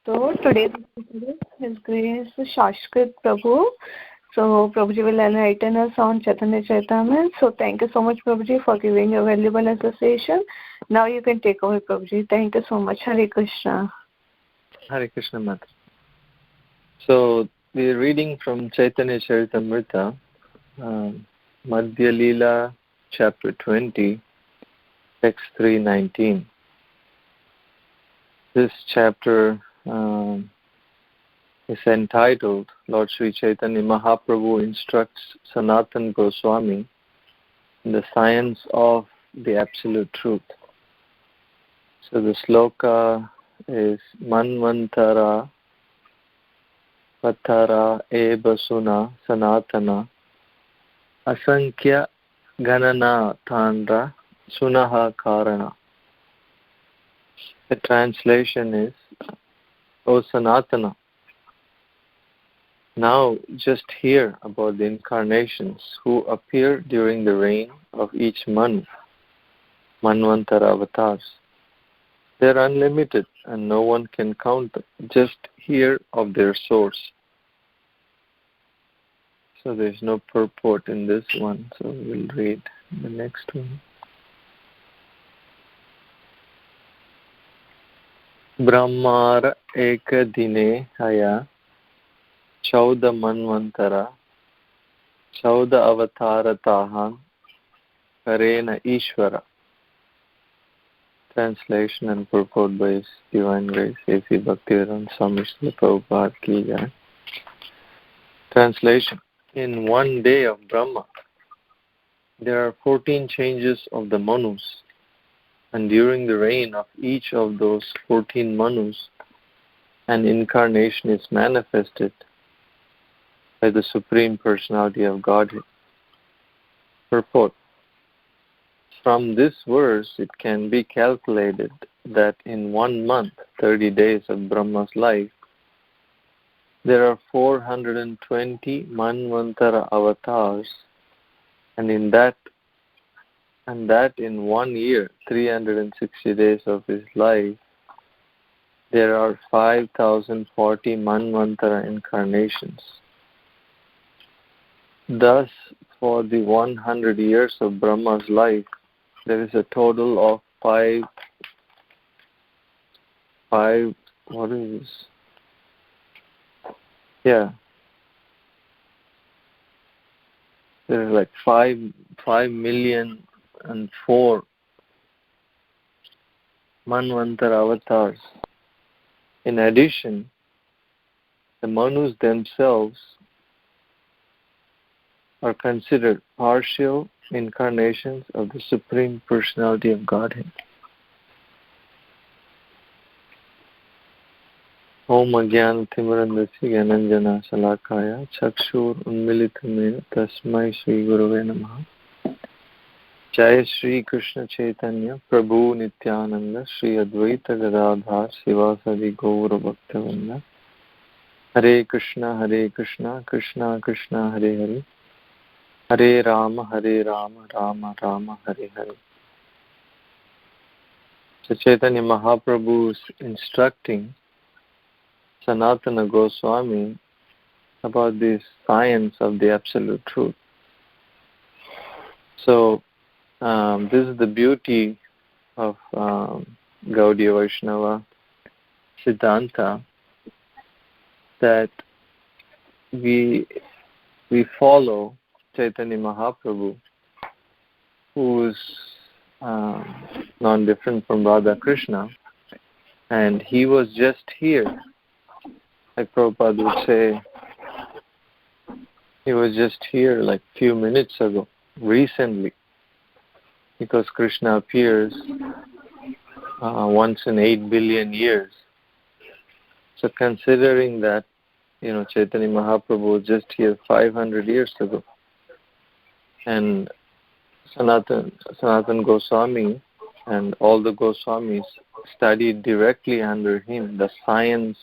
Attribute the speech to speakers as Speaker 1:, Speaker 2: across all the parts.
Speaker 1: So today's speaker is His Grace Shastra Krit Prabhu. So Prabhuji will enlighten us on Chaitanya Charitamrita. So thank you so much, Prabhuji, for giving your valuable association. Now you can take over, Prabhuji. Thank you so much. Hare Krishna.
Speaker 2: Hare Krishna, Mata. So we're reading from Chaitanya Charitamrita, Madhya Lila, chapter 20, text 319. This chapter is entitled, Lord Sri Chaitanya Mahaprabhu instructs Sanatana Goswami in the science of the absolute truth. So the sloka is Manvantara Patara Ebasuna Sanatana Asankhya Ganana Tandra Sunaha Karana. The translation is, O Sanatana, now just hear about the incarnations who appear during the reign of each Manu, Manvantara avatars. They are unlimited and no one can count them. Just hear of their source. So there's no purport in this one, so we'll read the next one. Brahmara eka dine haya chauda manvantara chauda avatara tahan karena ishvara. Translation and purport by His Divine Grace A.C. Bhaktivedanta Swami Srila Prabhupada Ki Jai. Translation. In one day of Brahma, there are 14 changes of the Manus, and during the reign of each of those 14 Manus, an incarnation is manifested by the Supreme Personality of Godhead. Purport. From this verse, it can be calculated that in 1 month, 30 days of Brahma's life, there are 420 Manvantara avatars, and that in 1 year, 360 days of his life, there are 5,040 Manvantara incarnations. Thus, for the 100 years of Brahma's life, there is a total of what is this? Yeah. There is like 5 million and 4 Manvantara avatars. In addition, the Manus themselves are considered partial incarnations of the Supreme Personality of Godhead. Om Ajnana Timirandasya Gyananjana Salakaya Chakshur Unmilitamena Tasmai Shri Gurave Namaha. Jaya Shri Krishna Chaitanya Prabhu Nityananda Shri Advaita Gadadhar Sivasadi Gaura Bhaktavinda. Hare Krishna Krishna Krishna Hare Hare, Hare Rama Rama Rama Hare Hare. So Chaitanya Mahaprabhu is instructing Sanatana Goswami about the science of the absolute truth. So this is the beauty of Gaudiya Vaishnava Siddhanta, that we follow Chaitanya Mahaprabhu, who is non-different from Radha Krishna, and he was just here, like Prabhupada would say, he was just here like few minutes ago, recently, because Krishna appears once in 8 billion years. So considering that, Chaitanya Mahaprabhu was just here 500 years ago, and Sanatana Goswami and all the Goswamis studied directly under him the science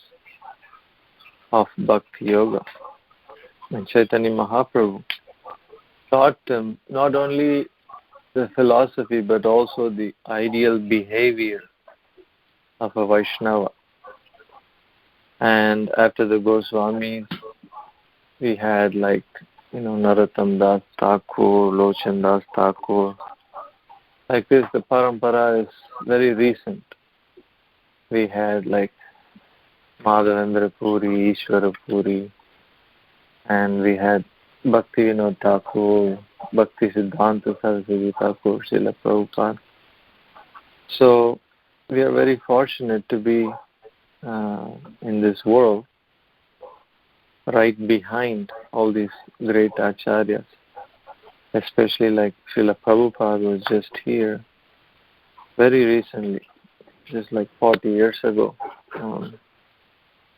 Speaker 2: of Bhakti Yoga. And Chaitanya Mahaprabhu taught them not only the philosophy but also the ideal behavior of a Vaishnava. And after the Goswamis, we had Narottam Das Thakur, Lochan Das Thakur. Like this, the parampara is very recent. We had Madhavendra Puri, Ishwara Puri, and we had Bhakti Vinod Thakur, Bhakti Siddhanta Saraswati Thakur, Srila Prabhupada. So we are very fortunate to be in this world right behind all these great acharyas, especially like Srila Prabhupada was just here very recently, just like 40 years ago.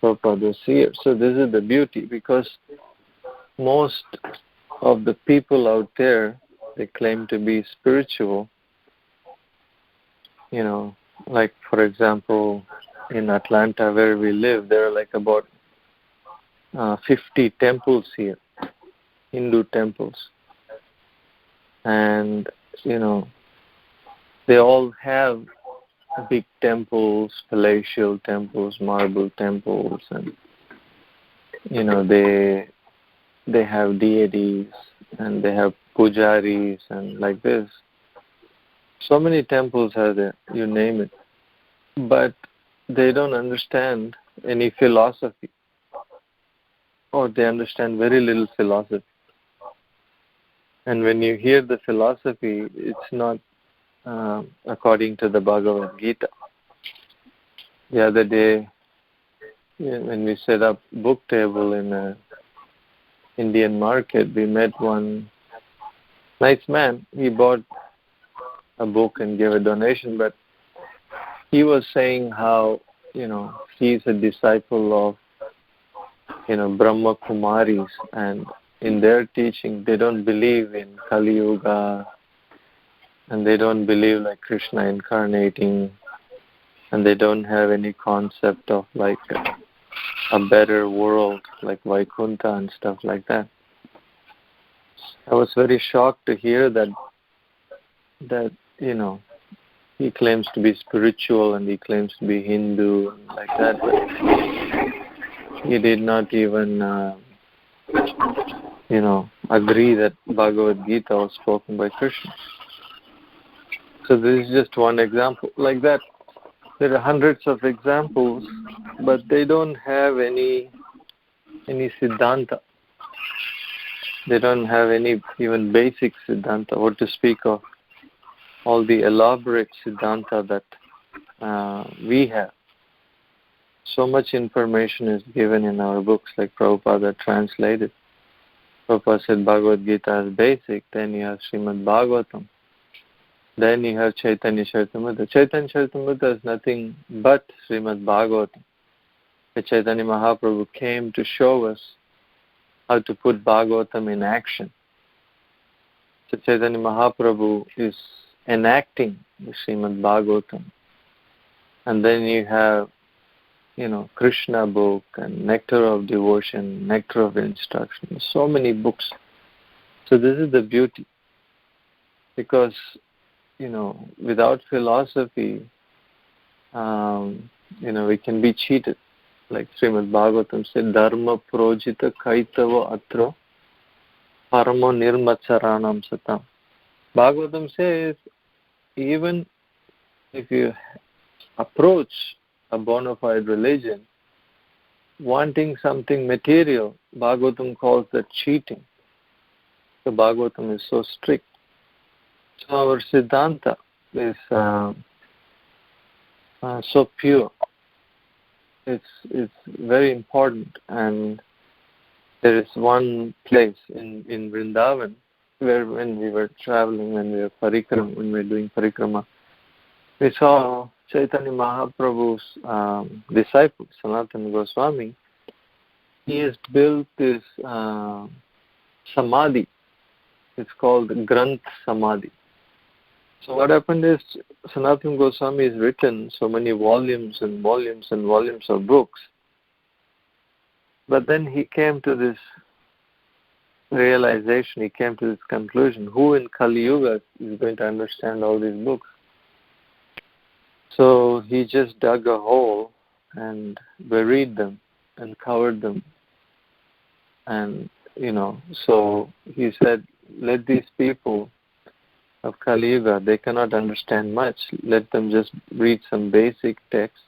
Speaker 2: Prabhupada was here. So this is the beauty, because most of the people out there, they claim to be spiritual. Like for example, in Atlanta where we live, there are about 50 temples here, Hindu temples. And, they all have big temples, palatial temples, marble temples, and, they have deities and they have pujaris and like this. So many temples are there, you name it. But they don't understand any philosophy, or they understand very little philosophy. And when you hear the philosophy, it's not according to the Bhagavad Gita. The other day, when we set up book table in a Indian market, we met one nice man. He bought a book and gave a donation, but he was saying how, he's a disciple of, Brahma Kumaris, and in their teaching, they don't believe in Kali Yuga, and they don't believe like Krishna incarnating, and they don't have any concept of a better world like Vaikuntha and stuff like that. I was very shocked to hear that he claims to be spiritual and he claims to be Hindu and like that, but he did not even agree that Bhagavad Gita was spoken by Krishna. So this is just one example. Like that, there are hundreds of examples, but they don't have any Siddhanta. They don't have any even basic Siddhanta, what to speak of all the elaborate Siddhanta that we have. So much information is given in our books, like Prabhupada translated. Prabhupada said Bhagavad Gita is basic, then you have Srimad Bhagavatam, then you have Chaitanya Charitamrita. Chaitanya Charitamrita is nothing but Srimad Bhagavatam. The Chaitanya Mahaprabhu came to show us how to put Bhagavatam in action. So Chaitanya Mahaprabhu is enacting the Srimad Bhagavatam. And then you have, Krishna book and Nectar of Devotion, Nectar of Instruction, so many books. So this is the beauty. Because, without philosophy, we can be cheated. Like Srimad Bhagavatam said, Dharma projita kaitava atra paramo nirmacharanam satam. Bhagavatam says, even if you approach a bona fide religion wanting something material, Bhagavatam calls that cheating. So Bhagavatam is so strict. So our Siddhanta is so pure. It's very important. And there is one place in Vrindavan where when we were traveling, when we were doing parikrama, we saw Chaitanya Mahaprabhu's disciple, Sanatana Goswami. He has built this samadhi. It's called Granth Samadhi. So what happened is Sanatana Goswami has written so many volumes and volumes and volumes of books. But then he came to this realization, he came to this conclusion, who in Kali Yuga is going to understand all these books? So he just dug a hole and buried them and covered them. And, so he said, let these people of Kali Yuga, they cannot understand much. Let them just read some basic text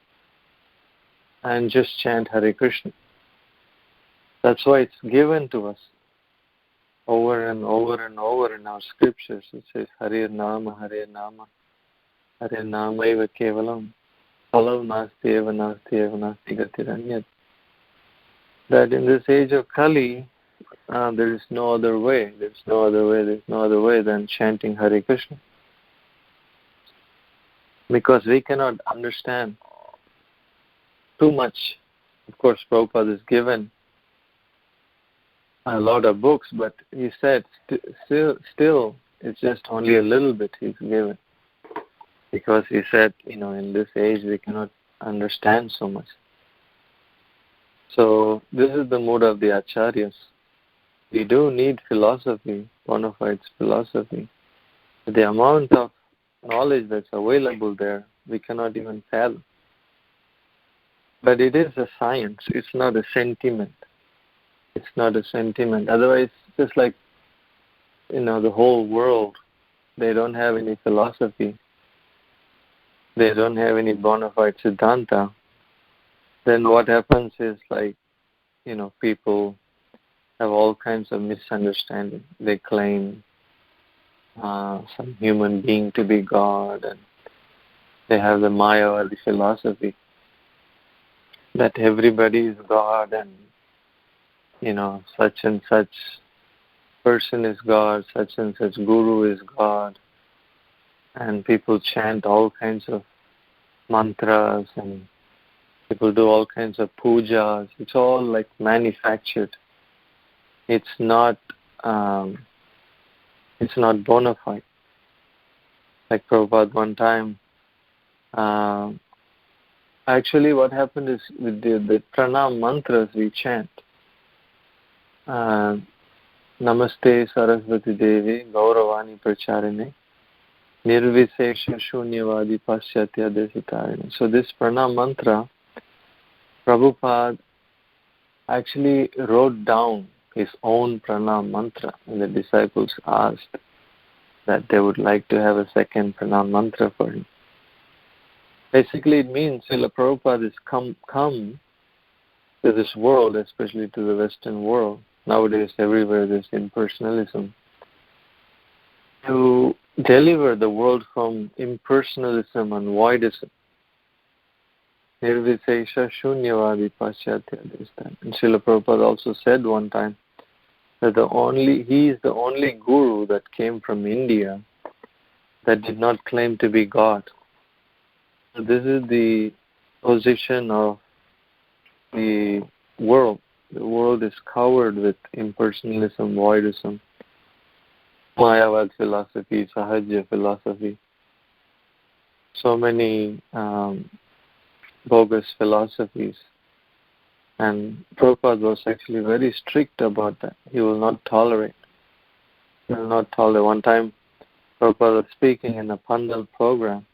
Speaker 2: and just chant Hare Krishna. That's why it's given to us over and over and over in our scriptures. It says, Hare Nama, Hare Nama, Hare Nama eva kevalam, phalam nasti eva nasti eva nasti gatiranyat. That in this age of Kali, there is no other way. There's no other way than chanting Hare Krishna. Because we cannot understand too much. Of course, Prabhupada is given a lot of books, but he said still it's just only a little bit he's given. Because he said, in this age we cannot understand so much. So this is the mood of the Acharyas. We do need philosophy, bona fide philosophy. The amount of knowledge that's available there, we cannot even fathom. But it is a science. It's not a sentiment. It's not a sentiment. Otherwise, just like, the whole world, they don't have any philosophy. They don't have any bona fide Siddhanta. Then what happens is people have all kinds of misunderstanding. They claim some human being to be God, and they have the Mayavadi philosophy that everybody is God, and such and such person is God, such and such guru is God, and people chant all kinds of mantras, and people do all kinds of pujas. It's all like manufactured. It's not bona fide. Like Prabhupada one time, actually what happened is with the pranam mantras we chant, Namaste Saraswati Devi Gauravani Pracharine Nirvisesha Shunyavadi Paschatya Desitarine. So this pranam mantra, Prabhupada actually wrote down his own pranam mantra, and the disciples asked that they would like to have a second pranam mantra for him. Basically it means Srila Prabhupada has come to this world, especially to the Western world. Nowadays everywhere there's impersonalism. To deliver the world from impersonalism and voidism. Nirvisesha Shunyavadi Paschatya Desitarine. And Srila Prabhupada also said one time that he is the only guru that came from India that did not claim to be God. So this is the position of the world. The world is covered with impersonalism, voidism, Mayavad philosophy, Sahajya philosophy. So many bogus philosophies. And Prabhupada was actually very strict about that. He will not tolerate. One time, Prabhupada was speaking in a Pandal program,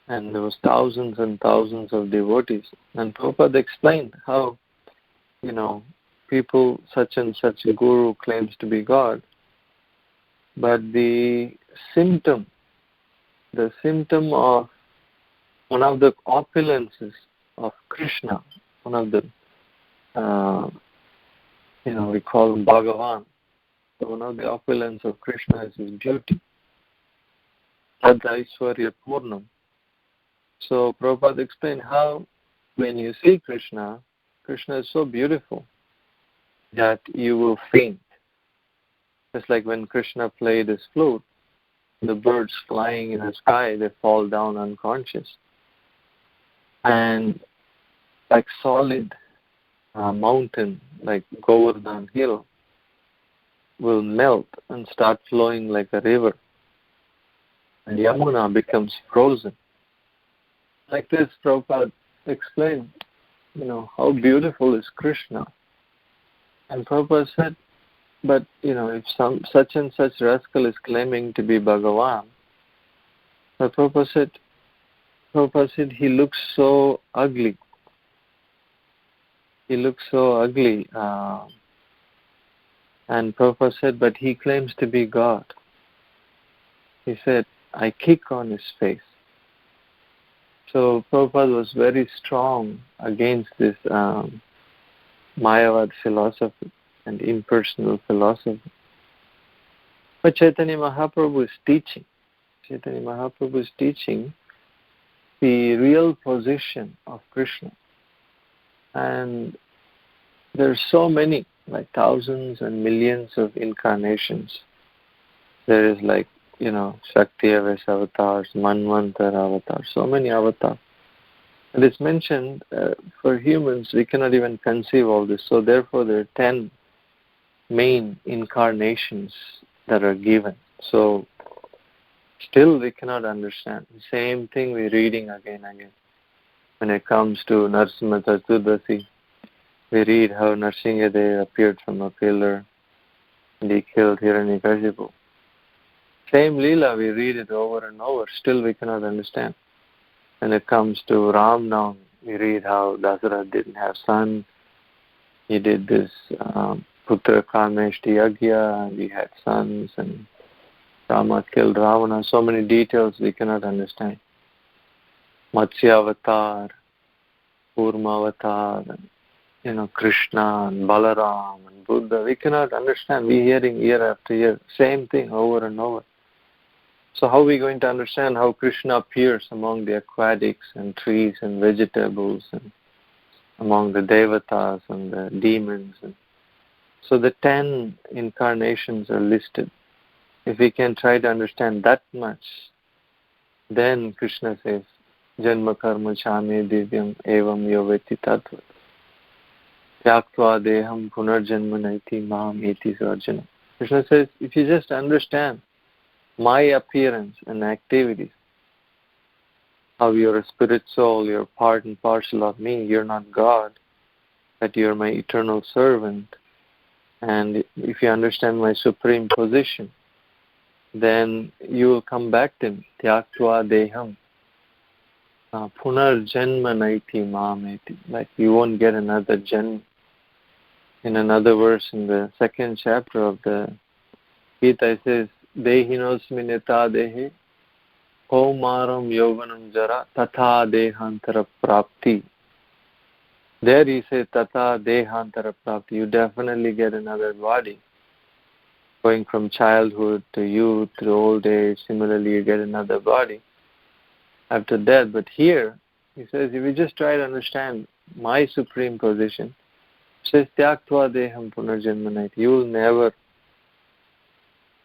Speaker 2: and there was thousands and thousands of devotees. And Prabhupada explained how, people, such and such a guru claims to be God, but the symptom of one of the opulences of Krishna, one of the, we call him Bhagavan. So one of the opulence of Krishna is his beauty. Tad Aishwarya Purnam. So Prabhupada explained how when you see Krishna, Krishna is so beautiful that you will faint. Just like when Krishna played his flute, the birds flying in the sky, they fall down unconscious. And like solid mountain, like Govardhan Hill, will melt and start flowing like a river. And Yamuna becomes frozen. Like this, Prabhupada explained, how beautiful is Krishna. And Prabhupada said, but, if some such and such rascal is claiming to be Bhagavan, but Prabhupada said he looks so ugly. he looks so ugly. And Prabhupada said, but he claims to be God. He said, I kick on his face. So Prabhupada was very strong against this Mayavad philosophy and impersonal philosophy. But Chaitanya Mahaprabhu is teaching. Chaitanya Mahaprabhu is teaching the real position of Krishna. And there are so many, like thousands and millions of incarnations. There is like, Shakti Avesh avatars, Manvantar avatars, so many avatars. And it's mentioned for humans, we cannot even conceive all this. So therefore there are 10 main incarnations that are given. So still we cannot understand. The same thing we're reading again and again. When it comes to Narasimha Chaturdasi, we read how Narasimhadev appeared from a pillar and he killed Hiranyakashipu. Same Leela, we read it over and over. Still we cannot understand. When it comes to Ram Nam, we read how Dasarath didn't have son. He did this Putra Kameshti Yagya, and he had sons, and Rama killed Ravana. So many details we cannot understand. Matsya Avatar, Kurma Avatar, and Krishna and Balaram and Buddha. We cannot understand. We're hearing year after year, same thing over and over. So how are we going to understand how Krishna appears among the aquatics and trees and vegetables and among the devatas and the demons? So the 10 incarnations are listed. If we can try to understand that much, then Krishna says, Janma karma chame divyam evam yoveti tattva. Yaktva deham punarjanma naiti maham eti sarjana. Krishna says, if you just understand my appearance and activities, how you're a spirit soul, you're part and parcel of me, you're not God, but you're my eternal servant. And if you understand my supreme position, then you will come back to me. Tyaktva deham punar janma naiti mameti. Like you won't get another janma. In another verse in the 2nd chapter of the Gita, it says, Dehinosmi neta dehi Kaumaram Yovanam Jara Tatha Dehantara Prapti. There he says Tatha Dehantara Prapti. You definitely get another body. Going from childhood to youth to old age, similarly you get another body after death. But here, he says, if you just try to understand my supreme position, he says, Tyaktva Deham Punarjanmanait. You will never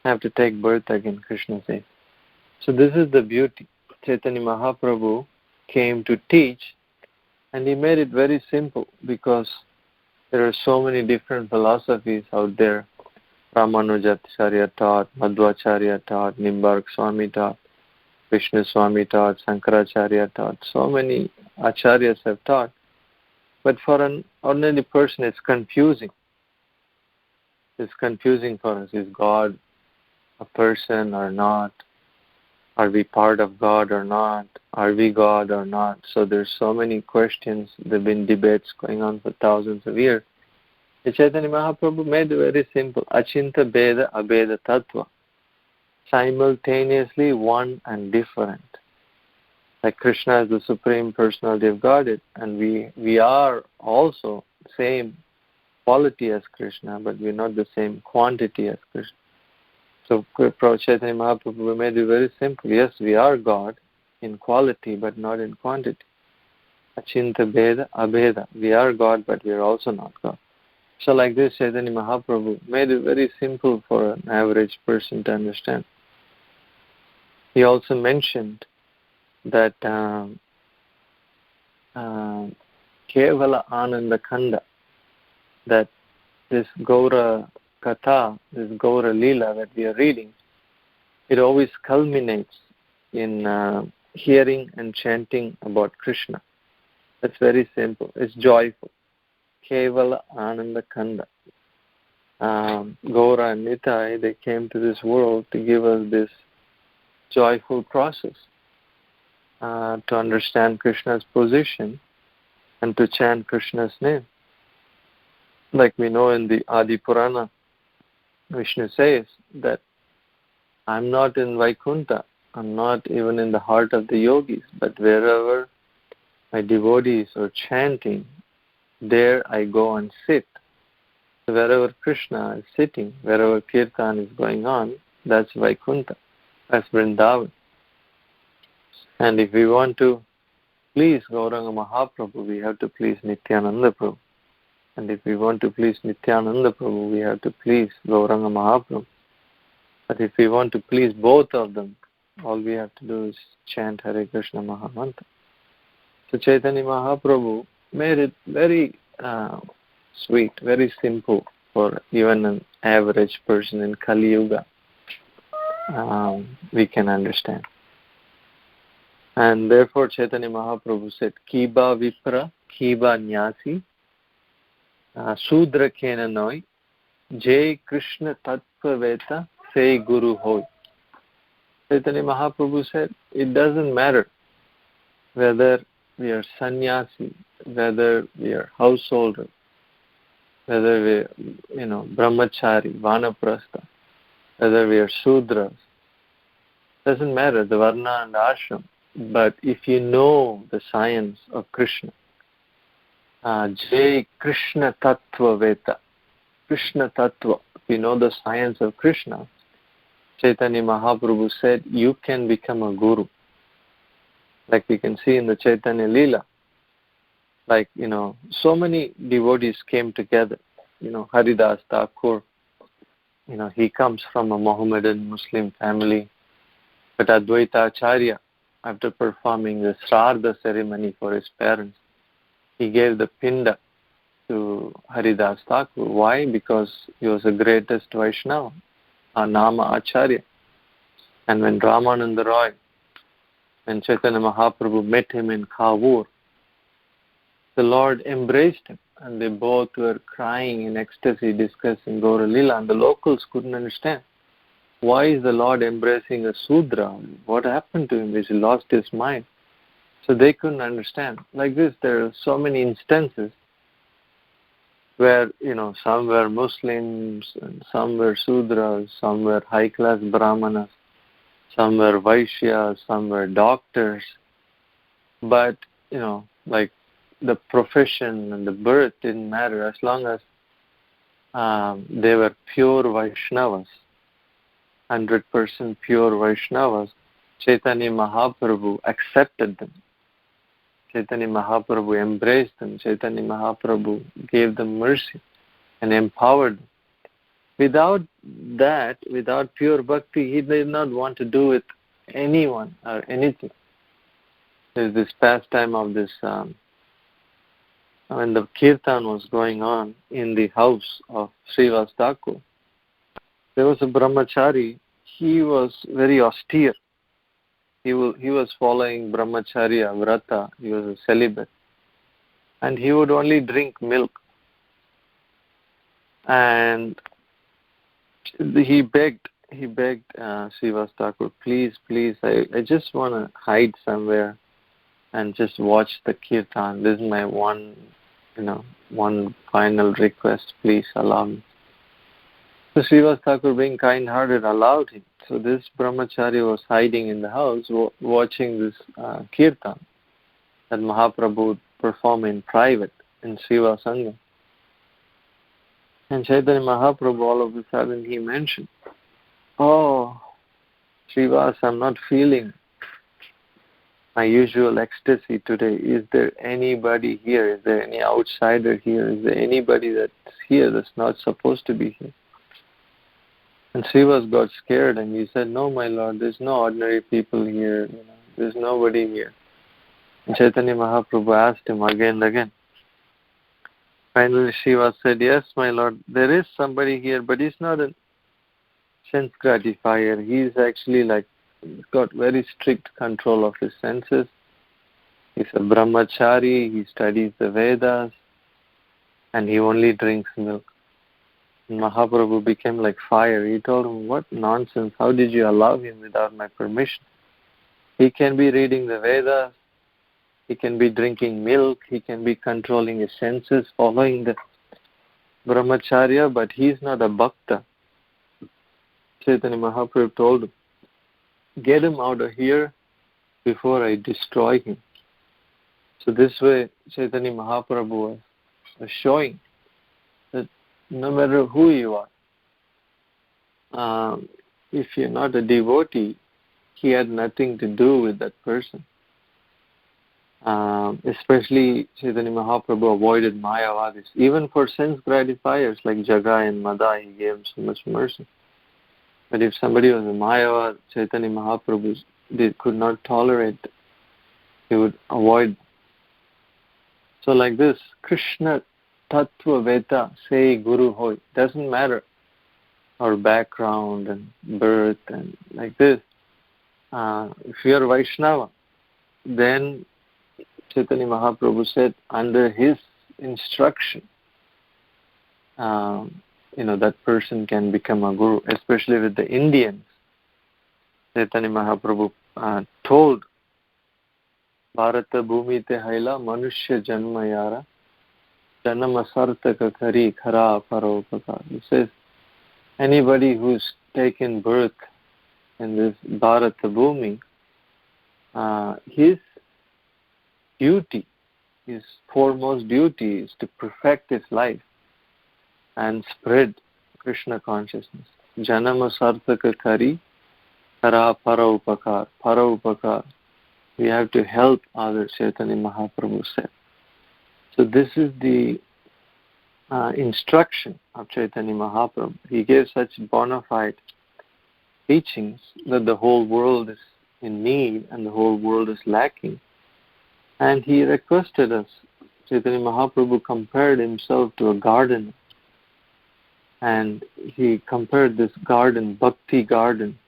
Speaker 2: have to take birth again, Krishna says. So this is the beauty. Chaitanya Mahaprabhu came to teach, and he made it very simple because there are so many different philosophies out there. Ramanujacharya taught, Madhvacharya taught, Nimbark Swami taught, Vishnu Swami taught, Sankaracharya taught. So many acharyas have taught. But for an ordinary person, it's confusing. It's confusing for us. Is God a person or not? Are we part of God or not? Are we God or not? So there's so many questions. There have been debates going on for thousands of years. The Chaitanya Mahaprabhu made it very simple. Achinta Beda Abeda Tattva. Simultaneously one and different. Like Krishna is the Supreme Personality of Godhead, and we are also same quality as Krishna, but we're not the same quantity as Krishna. So Chaitanya Mahaprabhu made it very simple. Yes, we are God in quality, but not in quantity. Achinta Beda Abeda. We are God, but we are also not God. So like this, Chaitanya Mahaprabhu made it very simple for an average person to understand. He also mentioned that Kevala Ananda Khanda, that this Gaura Katha, this Gaura Lila that we are reading, it always culminates in hearing and chanting about Krishna. That's very simple. It's joyful. Kevala Ananda Khanda. Gaura and Nitai, they came to this world to give us this joyful process to understand Krishna's position and to chant Krishna's name. Like we know in the Adi Purana, Vishnu says that I'm not in Vaikuntha, I'm not even in the heart of the yogis, but wherever my devotees are chanting, there I go and sit. So wherever Krishna is sitting, wherever Kirtan is going on, that's Vaikuntha, that's Vrindavan. And if we want to please Gauranga Mahaprabhu, we have to please Nityananda Prabhu. And if we want to please Nityananda Prabhu, we have to please Gauranga Mahaprabhu. But if we want to please both of them, all we have to do is chant Hare Krishna Mahamantra. So Chaitanya Mahaprabhu made it very sweet, very simple for even an average person in Kali Yuga. We can understand. And therefore Chaitanya Mahaprabhu said, Kiba Vipra, Kiba Nyasi, Sudra Kena Noi, Jai Krishna Tattva Veta, Say Guru Hoy. Chaitanya Mahaprabhu said, it doesn't matter whether we are sannyasi, whether we are householder, whether we are, brahmachari, vanaprastha, whether we are sudras. Doesn't matter, the varna and ashram. But if you know the science of Krishna, Jai Krishna Tattva Veta, Krishna Tattva, if you know the science of Krishna, Chaitanya Mahaprabhu said, you can become a guru. Like we can see in the Chaitanya Lila, like, so many devotees came together. Haridas Thakur, he comes from a Mohammedan Muslim family. But Advaita Acharya, after performing the Shraddha ceremony for his parents, he gave the pinda to Haridas Thakur. Why? Because he was the greatest Vaishnava, a Nama Acharya. And when Ramananda Roy and Chaitanya Mahaprabhu met him in Kavur, the Lord embraced him, and they both were crying in ecstasy discussing Gaura Lila, and the locals couldn't understand. Why is the Lord embracing a Sudra? What happened to him? Has he lost his mind? So they couldn't understand. Like this, there are so many instances where, some were Muslims, and some were Sudras, some were high-class Brahmanas, some were Vaishyas, some were doctors. But, like the profession and the birth didn't matter as long as they were pure Vaishnavas, 100% pure Vaishnavas. Chaitanya Mahaprabhu accepted them. Chaitanya Mahaprabhu embraced them. Chaitanya Mahaprabhu gave them mercy and empowered them. Without that, without pure bhakti, he did not want to do with anyone or anything. There's this pastime of this, when the kirtan was going on in the house of Srivas Thakur, there was a brahmachari. He was very austere. He was following brahmacharya, vrata. He was a celibate. And he would only drink milk. And he begged Srivas Thakur, please, I just want to hide somewhere and just watch the kirtan. This is my one final request. Please allow me. So Srivas Thakur, being kind-hearted, allowed him. So this brahmachari was hiding in the house watching this kirtan that Mahaprabhu would perform in private in Sriva Sangha. And Chaitanya Mahaprabhu, all of a sudden, he mentioned, oh, Srivas, I'm not feeling my usual ecstasy today. Is there anybody here? Is there any outsider here? Is there anybody that's here that's not supposed to be here? And Srivas got scared and he said, no, my lord, there's no ordinary people here. There's nobody here. And Chaitanya Mahaprabhu asked him again and again. Finally, Srivas said, yes, my lord, there is somebody here, but he's not a sense gratifier. He's actually got very strict control of his senses. He's a brahmachari, he studies the Vedas, and he only drinks milk. And Mahaprabhu became like fire. He told him, what nonsense, how did you allow him without my permission? He can be reading the Vedas, he can be drinking milk, he can be controlling his senses, following the brahmacharya, but he's not a bhakta. Chaitanya Mahaprabhu told him, get him out of here before I destroy him. So this way Chaitanya Mahaprabhu was showing that no matter who you are, if you're not a devotee, he had nothing to do with that person. Especially Chaitanya Mahaprabhu avoided Mayavadis. Even for sense gratifiers like Jagai and Madha, he gave so much mercy. But if somebody was a Mayavad, Chaitanya Mahaprabhu could not tolerate it. He would avoid. So like this, Krishna Tattva Veda, say Guru Hoy. Doesn't matter our background and birth and like this. If you are Vaishnava, then Chaitanya Mahaprabhu said, under his instruction, that person can become a guru, especially with the Indians. Chaitanya Mahaprabhu told, Bharata bhumi te haila manushya janma yara janama sartaka kari khara paropakar. He says, anybody who's taken birth in this Bharata bhumi, his duty, his foremost duty is to perfect his life and spread Krishna consciousness. Janama sartaka kari khara paropakar. Paropakar. We have to help others, Chaitanya Mahaprabhu said. So this is the instruction of Chaitanya Mahaprabhu. He gave such bona fide teachings that the whole world is in need and the whole world is lacking. And he requested us. Chaitanya Mahaprabhu compared himself to a garden. And he compared this garden, Bhakti garden.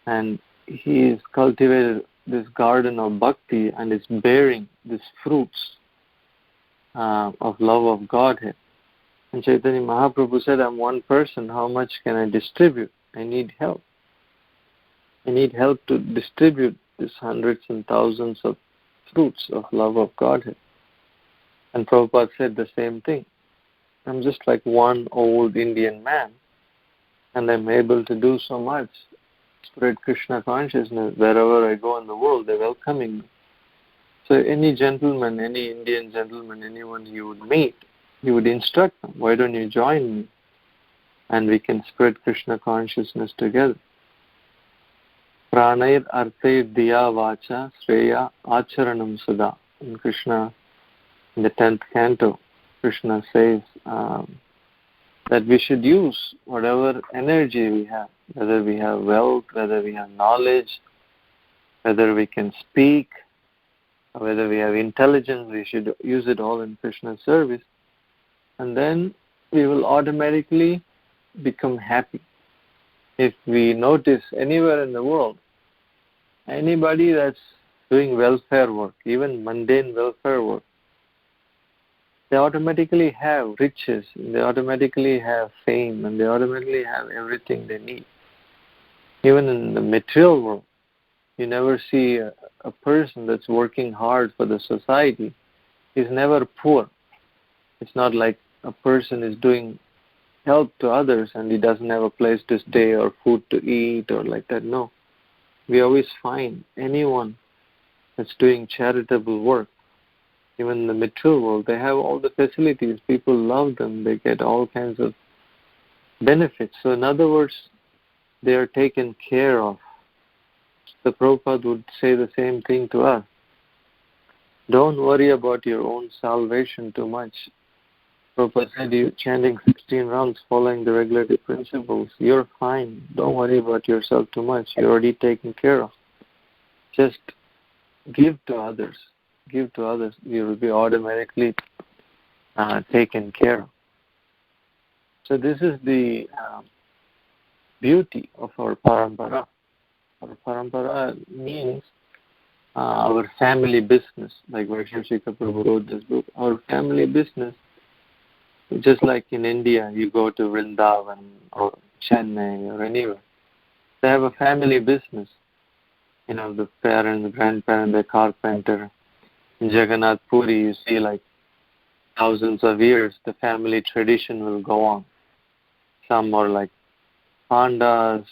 Speaker 2: And he has cultivated this garden of Bhakti and is bearing these fruits of love of Godhead. And Chaitanya Mahaprabhu said, I'm one person, how much can I distribute? I need help. I need help to distribute these hundreds and thousands of fruits of love of Godhead. And Prabhupada said the same thing. I'm just like one old Indian man, and I'm able to do so much. Spread Krishna consciousness wherever I go in the world, they're welcoming me. So any gentleman, any Indian gentleman, anyone you would meet, you would instruct them, why don't you join me? And we can spread Krishna consciousness together. Pranair arthair diya vacha sreya acharanam sada. In Krishna, in the 10th canto, Krishna says that we should use whatever energy we have, whether we have wealth, whether we have knowledge, whether we can speak, whether we have intelligence, we should use it all in Krishna's service. And then we will automatically become happy. If we notice anywhere in the world, anybody that's doing welfare work, even mundane welfare work, they automatically have riches, they automatically have fame, and they automatically have everything they need. Even in the material world, you never see a person that's working hard for the society is never poor. It's not like a person is doing help to others and he doesn't have a place to stay or food to eat or like that. No. We always find anyone that's doing charitable work, even in the material world, they have all the facilities. People love them. They get all kinds of benefits. So in other words, they are taken care of. The Prabhupada would say the same thing to us. Don't worry about your own salvation too much. Prabhupada said, you chanting 16 rounds, following the regulative principles, you're fine. Don't worry about yourself too much. You're already taken care of. Just give to others. Give to others. You will be automatically taken care of. So this is the beauty of our parampara. Our parampara means our family business. Like Shastra Krit Prabhu wrote this book. Our family business, just like in India, you go to Vrindavan or Chennai or anywhere. They have a family business. You know, the parents, the grandparents, the carpenter. In Jagannath Puri, you see like thousands of years, the family tradition will go on. Some are like pandas,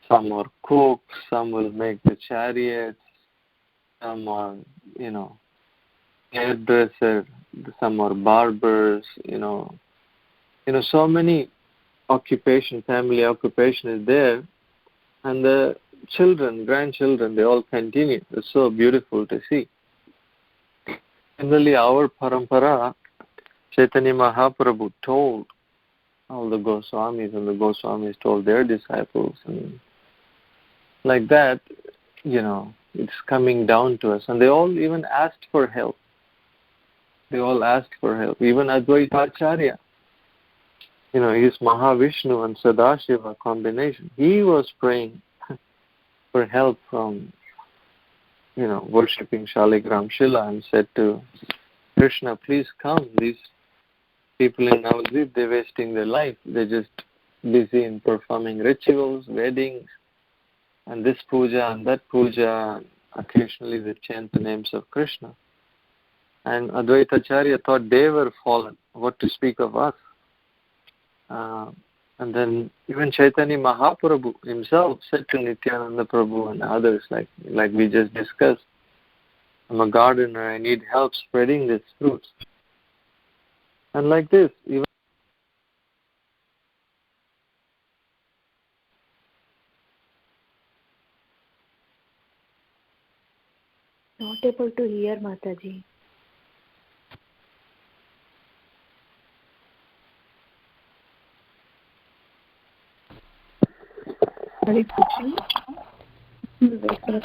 Speaker 2: some are cooks, some will make the chariots, some are, hairdresser, some are barbers, so many family occupation is there, and the children, grandchildren, they all continue. It's so beautiful to see. Similarly, our parampara, Chaitanya Mahaprabhu told all the Goswamis, and the Goswamis told their disciples, and like that, it's coming down to us. And they all even asked for help. They all asked for help. Even Advaita Acharya, his Mahavishnu and Sadashiva combination, he was praying for help from, worshipping Shaligram Shila, and said to Krishna, please come. These people in Navadvip, they're wasting their life. They're just busy in performing rituals, weddings, and this puja and that puja. Occasionally they chant the names of Krishna. And Advaita Acharya thought they were fallen. What to speak of us? And then even Chaitanya Mahaprabhu himself said to Nityananda Prabhu and others, like we just discussed, I'm a gardener, I need help spreading these fruits. And like this, even
Speaker 3: Not able to hear, Mataji.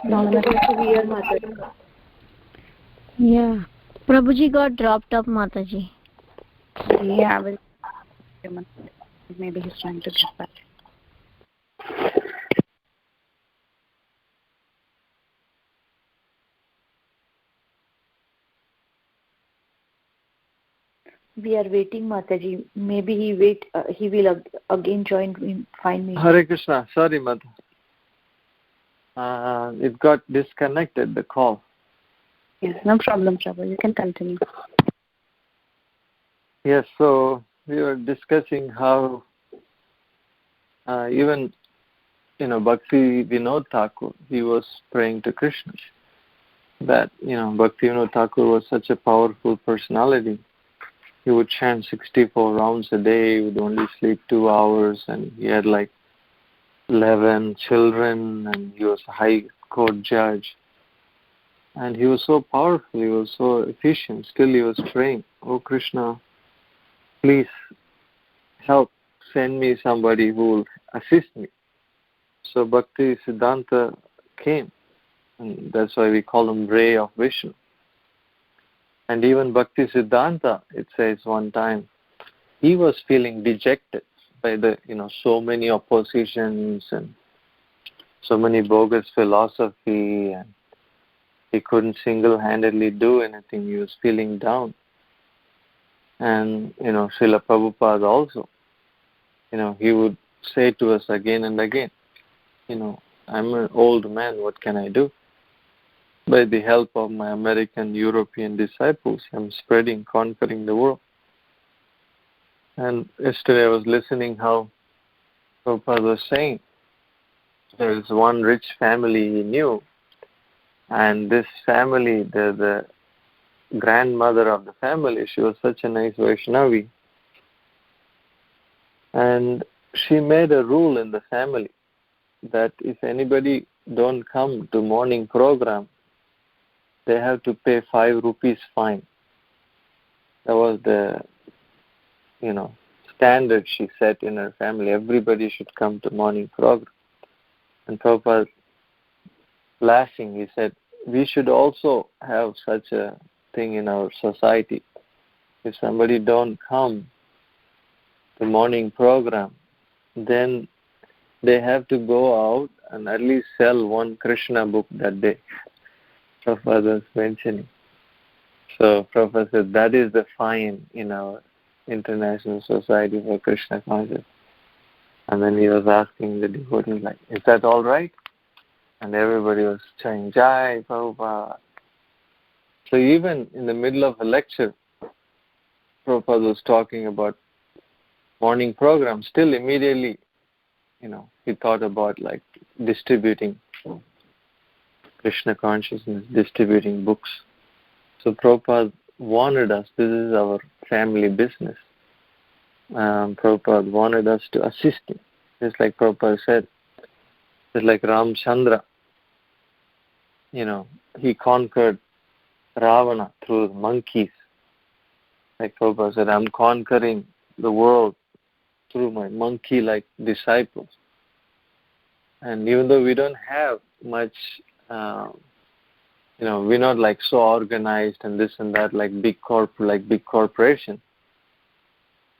Speaker 3: Not able to hear, Mataji.
Speaker 4: Yeah. Prabhuji got dropped off, Mataji.
Speaker 3: Yeah, maybe he's trying to get back. We are waiting, Mataji. Maybe he will again join. Find me.
Speaker 2: Hare Krishna. Sorry, Mata. It got disconnected, the call.
Speaker 3: Yes, no problem, Prabhu. You can continue.
Speaker 2: Yes, so we were discussing how even, Bhakti Vinod Thakur, he was praying to Krishna. That, Bhakti Vinod Thakur was such a powerful personality. He would chant 64 rounds a day, he would only sleep 2 hours, and he had like 11 children, and he was a high court judge. And he was so powerful, he was so efficient. Still he was praying, oh Krishna, please help, send me somebody who will assist me. So Bhakti Siddhanta came, and that's why we call him Ray of Vishnu. And even Bhakti Siddhanta, it says one time, he was feeling dejected by the, so many oppositions and so many bogus philosophy, and he couldn't single-handedly do anything. He was feeling down. And, Srila Prabhupada also, he would say to us again and again, I'm an old man, what can I do? By the help of my American, European disciples, I'm spreading, conquering the world. And yesterday I was listening how Prabhupada was saying, there is one rich family he knew, and this family, the grandmother of the family, she was such a nice Vaishnavi. And she made a rule in the family that if anybody don't come to morning program, they have to pay 5 rupees fine. That was the, standard she set in her family. Everybody should come to morning program. And Prabhupada, laughing, he said, we should also have such a thing in our society. If somebody don't come to morning program, then they have to go out and at least sell one Krishna book that day. Prabhupada was mentioning. So Prabhupada said that is the fine in our International Society for Krishna Consciousness. And then he was asking the devotees, like, is that all right? And everybody was saying, Jai Prabhupada. So even in the middle of a lecture, Prabhupada was talking about morning program, still immediately, he thought about like distributing Krishna consciousness, distributing books. So Prabhupada wanted us, this is our family business. Prabhupada wanted us to assist him. Just like Prabhupada said, just like Ramchandra, he conquered Ravana through the monkeys. Like Prabhupada said, I'm conquering the world through my monkey-like disciples. And even though we don't have much, we're not like so organized and this and that like big corporation.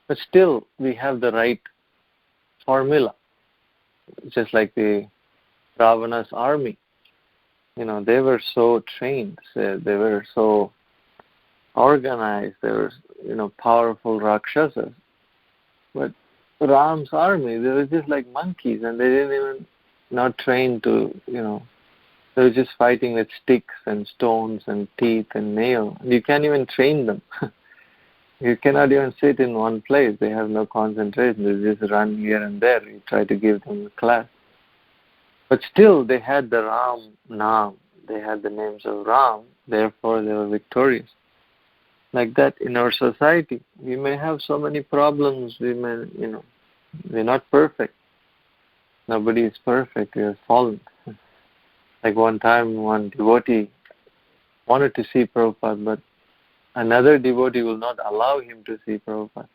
Speaker 2: But still, we have the right formula. Just like the Ravana's army. They were so trained. They were so organized. They were, powerful Rakshasas. But Ram's army, they were just like monkeys, and they didn't even not trained to, they were just fighting with sticks and stones and teeth and nails. You can't even train them. You cannot even sit in one place. They have no concentration. They just run here and there. You try to give them a class. But still, they had the Ram Naam. They had the names of Ram. Therefore, they were victorious. Like that in our society, we may have so many problems. We may, we're not perfect. Nobody is perfect. We are fallen. Like one time, one devotee wanted to see Prabhupada, but another devotee will not allow him to see Prabhupada.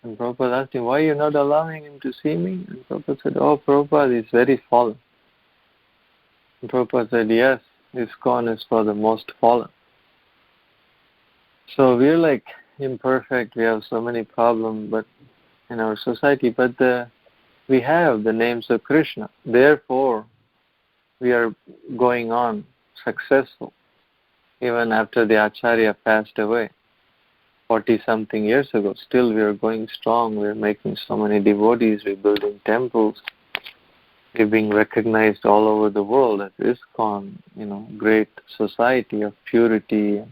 Speaker 2: And Prabhupada asked him, why are you not allowing him to see me? And Prabhupada said, oh, Prabhupada is very fallen. And Prabhupada said, yes, ISKCON is for the most fallen. So we're like imperfect, we have so many problems but in our society, but we have the names of Krishna. Therefore, we are going on successful. Even after the Acharya passed away, 40-something years ago, still we are going strong. We are making so many devotees. We're building temples. We're being recognized all over the world as ISKCON, great society of purity,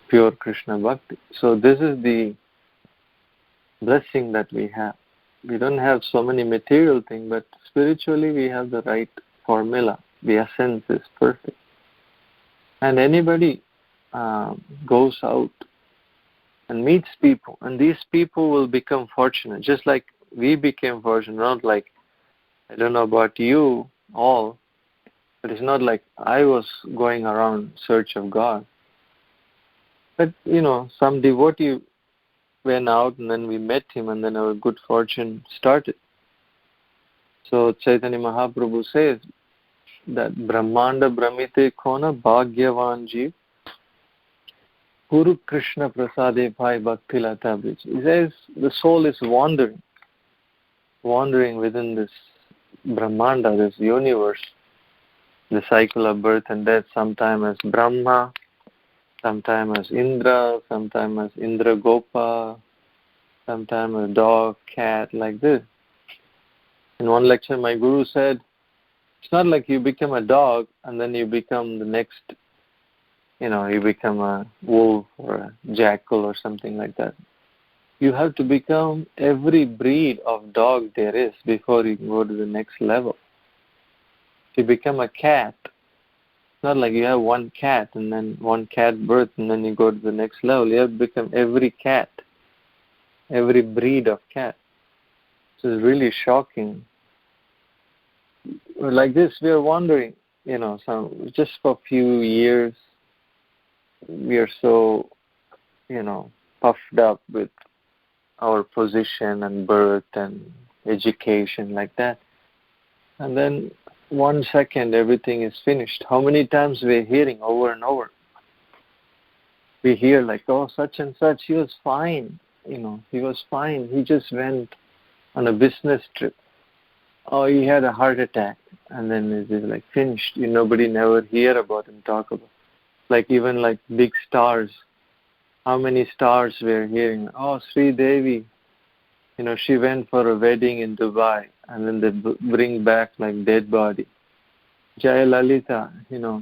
Speaker 2: pure Krishna Bhakti. So this is the blessing that we have. We don't have so many material things, but spiritually we have the right formula. The essence is perfect. And anybody goes out and meets people, and these people will become fortunate, just like we became fortunate. Not like, I don't know about you all, but it's not like I was going around search of God. But, some devotee went out and then we met him and then our good fortune started. So Chaitanya Mahaprabhu says that Brahmanda Brahmite Khona Bhagyavan Jeev Guru Krishna Prasade Bhai Bhakti Lata Brij. He says the soul is wandering within this Brahmanda, this universe, the cycle of birth and death, sometimes as Brahma, sometimes as Indra, sometimes as Indra Gopa, sometimes as dog, cat, like this. In one lecture, my guru said, it's not like you become a dog and then you become the next, you become a wolf or a jackal or something like that. You have to become every breed of dog there is before you can go to the next level. If you become a cat, it's not like you have one cat and then one cat birth and then you go to the next level. You have to become every cat, every breed of cat. So it's really shocking. Like this, we are wondering, just for a few years, we are so, puffed up with our position and birth and education like that. And then 1 second, everything is finished. How many times we're hearing over and over? We hear like, oh, such and such, he was fine. He was fine. He just went on a business trip. Oh, he had a heart attack. And then it is like finished. Nobody never hear about him, talk about. Like even like big stars. How many stars we're hearing? Oh, Sri Devi, she went for a wedding in Dubai. And then they bring back like dead body. Jaya Lalita,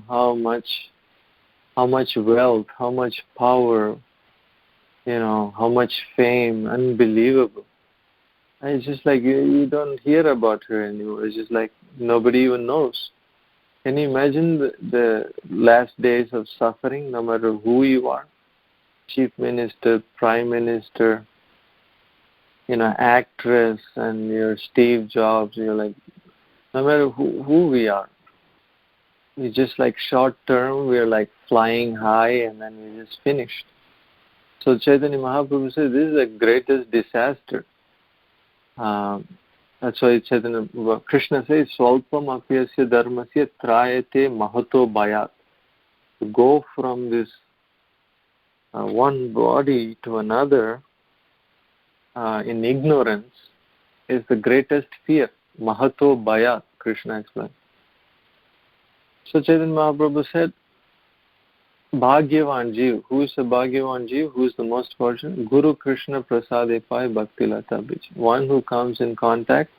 Speaker 2: how much how much wealth, how much power, how much fame, unbelievable. And it's just like you don't hear about her anymore. It's just like nobody even knows. Can you imagine the last days of suffering, no matter who you are? Chief Minister, Prime Minister, actress, and you're Steve Jobs. You're like, no matter who we are, we just like short term, we're like flying high and then we just finished. So Chaitanya Mahaprabhu says this is the greatest disaster. That's why Krishna says, Swalpam apyasya dharmasya trayate mahato bhayat. To go from this one body to another in ignorance is the greatest fear. Mahato bhayat, Krishna explained. So Chaitanya Mahaprabhu said, Bhagyavan Jeev. Who is the Bhagyavan Jeev? Who is the most fortunate? Guru Krishna Prasade Pai Bhakti Lata Bij. One who comes in contact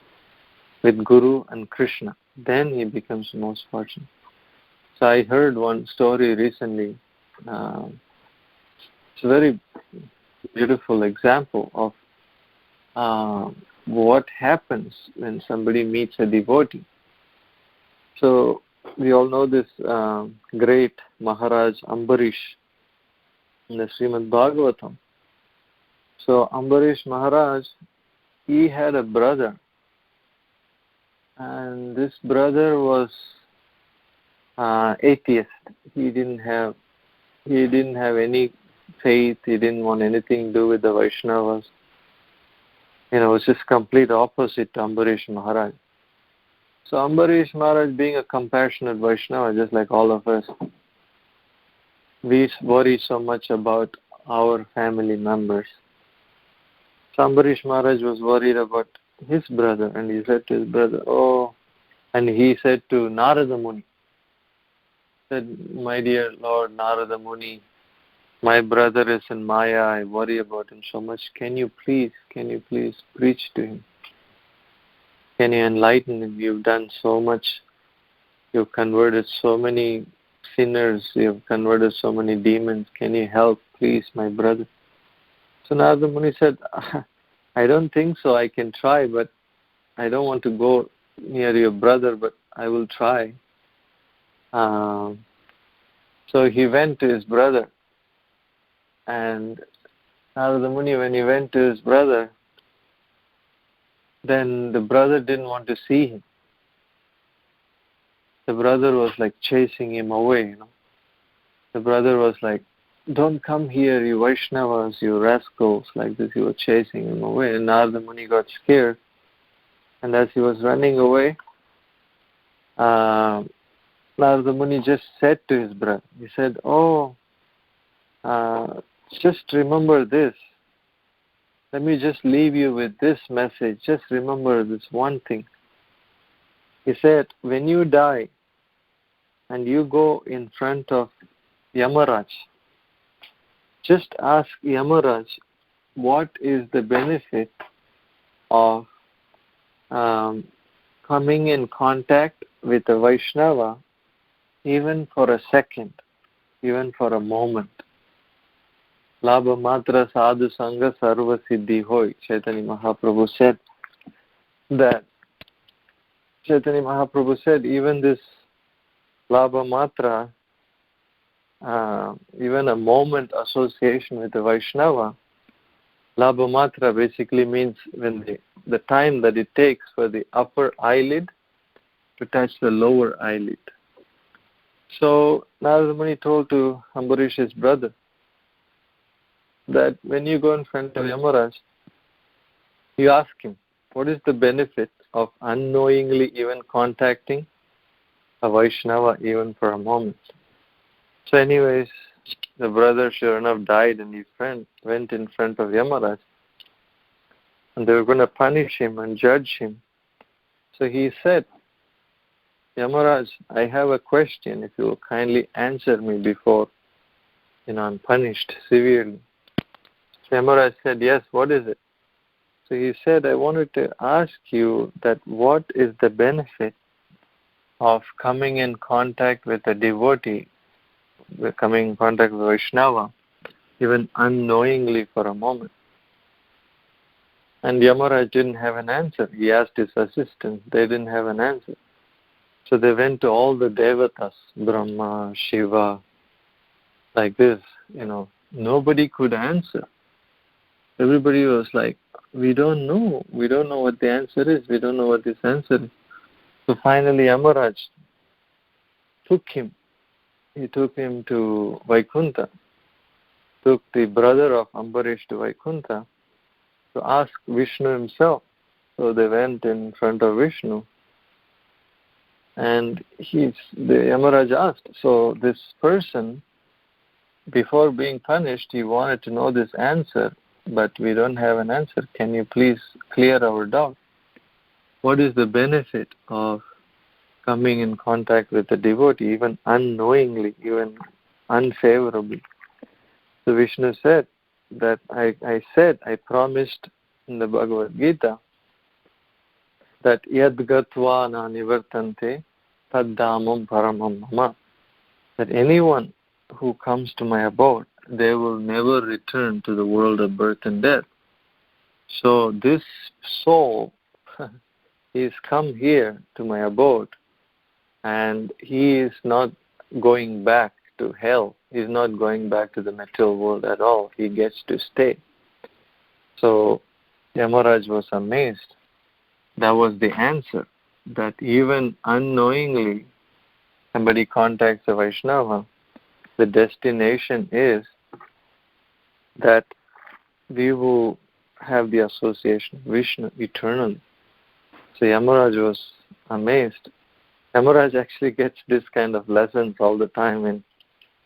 Speaker 2: with Guru and Krishna. Then he becomes most fortunate. So I heard one story recently. It's a very beautiful example of what happens when somebody meets a devotee. So we all know this great Maharaj Ambarish in the Srimad Bhagavatam. So Ambarish Maharaj, he had a brother, and this brother was atheist. He didn't have any faith. He didn't want anything to do with the Vaishnavas. It was just complete opposite to Ambarish Maharaj. So Ambarish Maharaj, being a compassionate Vaishnava, just like all of us, we worry so much about our family members. So Ambarish Maharaj was worried about his brother, and he said to his brother, and he said to Narada Muni, said, my dear Lord Narada Muni, my brother is in Maya, I worry about him so much. Can you please preach to him? Can you enlighten him? You've done so much. You've converted so many sinners. You've converted so many demons. Can you help, please, my brother? So Narada Muni said, I don't think so. I can try, but I don't want to go near your brother, but I will try. So he went to his brother. And Narada Muni, when he went to his brother, then the brother didn't want to see him. The brother was like chasing him away, The brother was like, don't come here, you Vaishnavas, you rascals, like this. He was chasing him away. And Narada Muni got scared. And as he was running away, Narada Muni just said to his brother, he said, just remember this. Let me just leave you with this message. Just remember this one thing. He said, when you die and you go in front of Yamaraj, just ask Yamaraj what is the benefit of coming in contact with a Vaishnava even for a second, even for a moment. Labha matra sadhu sangha sarva siddhi hoy. Chaitanya Mahaprabhu said that. Chaitanya Mahaprabhu said even this labha matra, even a moment association with a Vaishnava, labha matra basically means when the time that it takes for the upper eyelid to touch the lower eyelid. So Narada Muni told to Ambarish's brother that when you go in front of Yamaraj, you ask him, what is the benefit of unknowingly even contacting a Vaishnava even for a moment? So anyways, the brother sure enough died and his friend went in front of Yamaraj. And they were going to punish him and judge him. So he said, Yamaraj, I have a question. If you will kindly answer me before I'm punished severely. So Yamaraj said, yes, what is it? So he said, I wanted to ask you that what is the benefit of coming in contact with a devotee coming in contact with Vaishnava, even unknowingly for a moment. And Yamaraj didn't have an answer. He asked his assistants. They didn't have an answer. So they went to all the devatas, Brahma, Shiva, like this, Nobody could answer. Everybody was like, we don't know. We don't know what the answer is. We don't know what this answer is. So finally Yamaraj took him. He took him to Vaikuntha. Took the brother of Ambarish to Vaikuntha to ask Vishnu himself. So they went in front of Vishnu. And the Yamaraj asked, so this person, before being punished, he wanted to know this answer, but we don't have an answer. Can you please clear our doubt? What is the benefit of coming in contact with a devotee, even unknowingly, even unfavorably? So Vishnu said that I promised in the Bhagavad Gita that yad gatva na nivartante tad dhamam paramam mama, that anyone who comes to my abode, they will never return to the world of birth and death. So this soul is come here to my abode, and he is not going back to hell. He is not going back to the material world at all. He gets to stay. So Yamaraj was amazed. That was the answer, that even unknowingly somebody contacts a Vaishnava, the destination is that we will have the association of Vishnu eternally. So Yamaraj was amazed. Yamaraj actually gets this kind of lessons all the time, and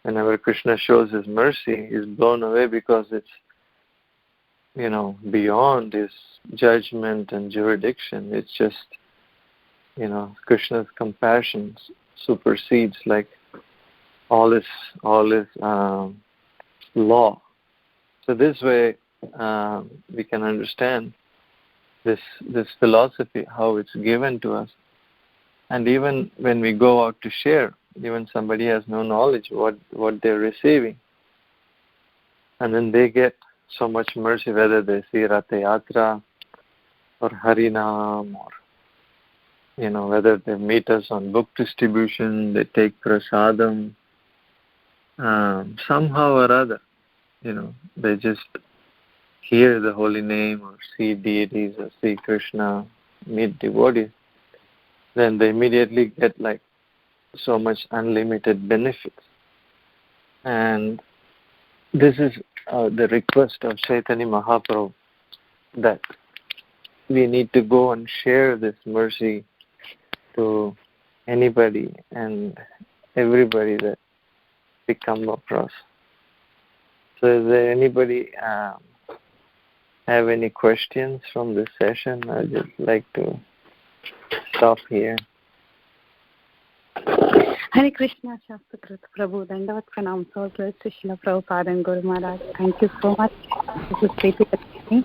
Speaker 2: whenever Krishna shows his mercy, he's blown away because it's beyond his judgment and jurisdiction. It's just, Krishna's compassion supersedes like all his law. So this way we can understand this philosophy, how it's given to us. And even when we go out to share, even somebody has no knowledge what they're receiving, and then they get so much mercy, whether they see Ratha Yatra or Harinam, or whether they meet us on book distribution, they take prasadam, somehow or other, they just hear the holy name or see deities or see Krishna, meet devotees, then they immediately get like so much unlimited benefits. And this is the request of Chaitanya Mahaprabhu, that we need to go and share this mercy to anybody and everybody that we come across. So is there anybody have any questions from this session? I'd just like to stop here.
Speaker 5: Hare Krishna, Shastra Krit Prabhu, Dandavat Pranam, so blessed to Srila Prabhupada and Guru Maharaj. Thank you so much. This is Preeti Lakshmi.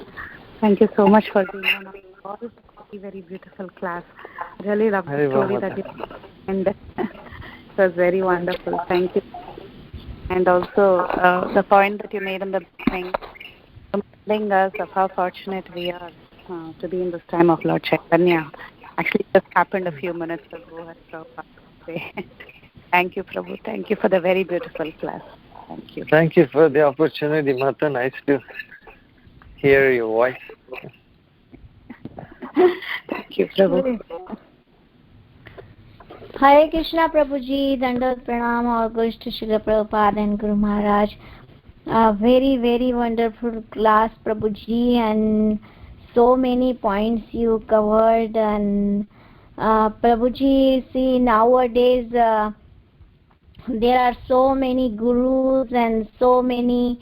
Speaker 5: Thank you so much for being on our very beautiful class. Really love the story that you and it was very wonderful. Thank you. And also the point that you made in the beginning, reminding us of how fortunate we are to be in this time of Lord Chaitanya. Actually, it just happened a few minutes ago at Prabhupada. Thank you, Prabhu. Thank you for the very beautiful class. Thank you.
Speaker 2: Thank you for the opportunity, Mata. Nice to hear your voice.
Speaker 5: Thank you, Prabhu.
Speaker 4: Hare Krishna, Prabhuji. Dandavat Pranam, all goes to Srila Prabhupada and Guru Maharaj. Very, very wonderful class, Prabhuji, and so many points you covered. And Prabhuji, see, nowadays there are so many gurus and so many,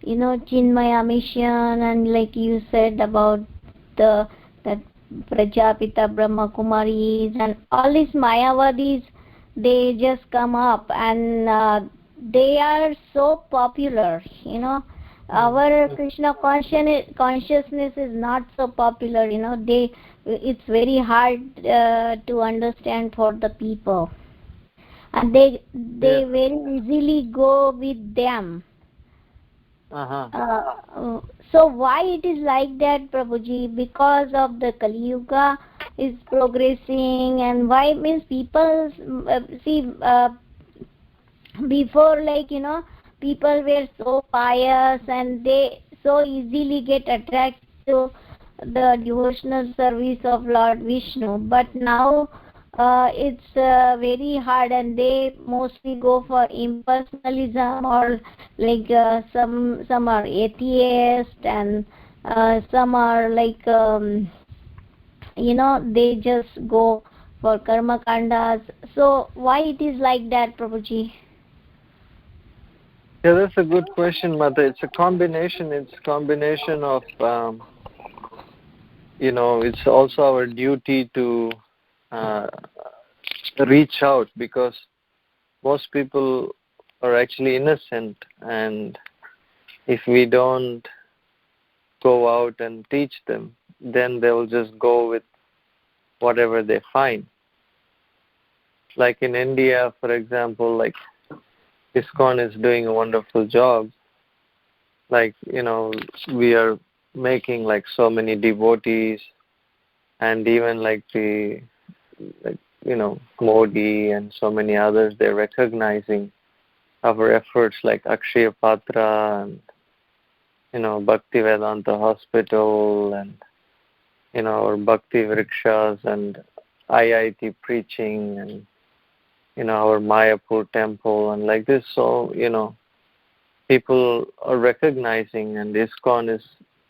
Speaker 4: Chinmaya mission, and like you said about that Prajapita Brahma Kumaris and all these Mayavadis, they just come up and they are so popular, Our Krishna consciousness is not so popular, it's very hard to understand for the people. and they very easily go with them. So why it is like that, Prabhuji? Because of the Kali Yuga is progressing, and why means people see before, like, people were so pious and they so easily get attracted to the devotional service of Lord Vishnu, but now it's very hard, and they mostly go for impersonalism, or like some are atheist, and some are like they just go for karma kandas. So why it is like that, Prabhuji?
Speaker 2: Yeah, that's a good question, Mother. It's a combination. It's a combination of, it's also our duty to reach out, because most people are actually innocent, and if we don't go out and teach them, then they will just go with whatever they find. Like in India, for example, like ISKCON is doing a wonderful job. Like, we are making like so many devotees, and even like Modi and so many others, they're recognizing our efforts, like Akshaya Patra and, Bhakti Vedanta Hospital, and, our Bhakti Vrikshas and IIT preaching, and, our Mayapur temple, and like this. So, people are recognizing, and ISKCON is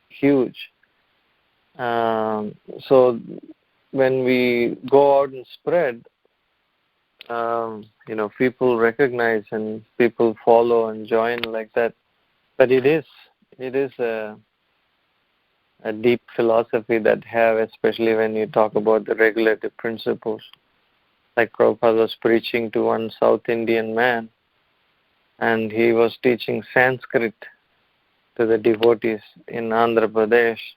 Speaker 2: huge. So when we go out and spread, people recognize and people follow and join like that. But it is a deep philosophy that have, especially when you talk about the regulative principles. Like Prabhupada was preaching to one South Indian man, and he was teaching Sanskrit to the devotees in Andhra Pradesh.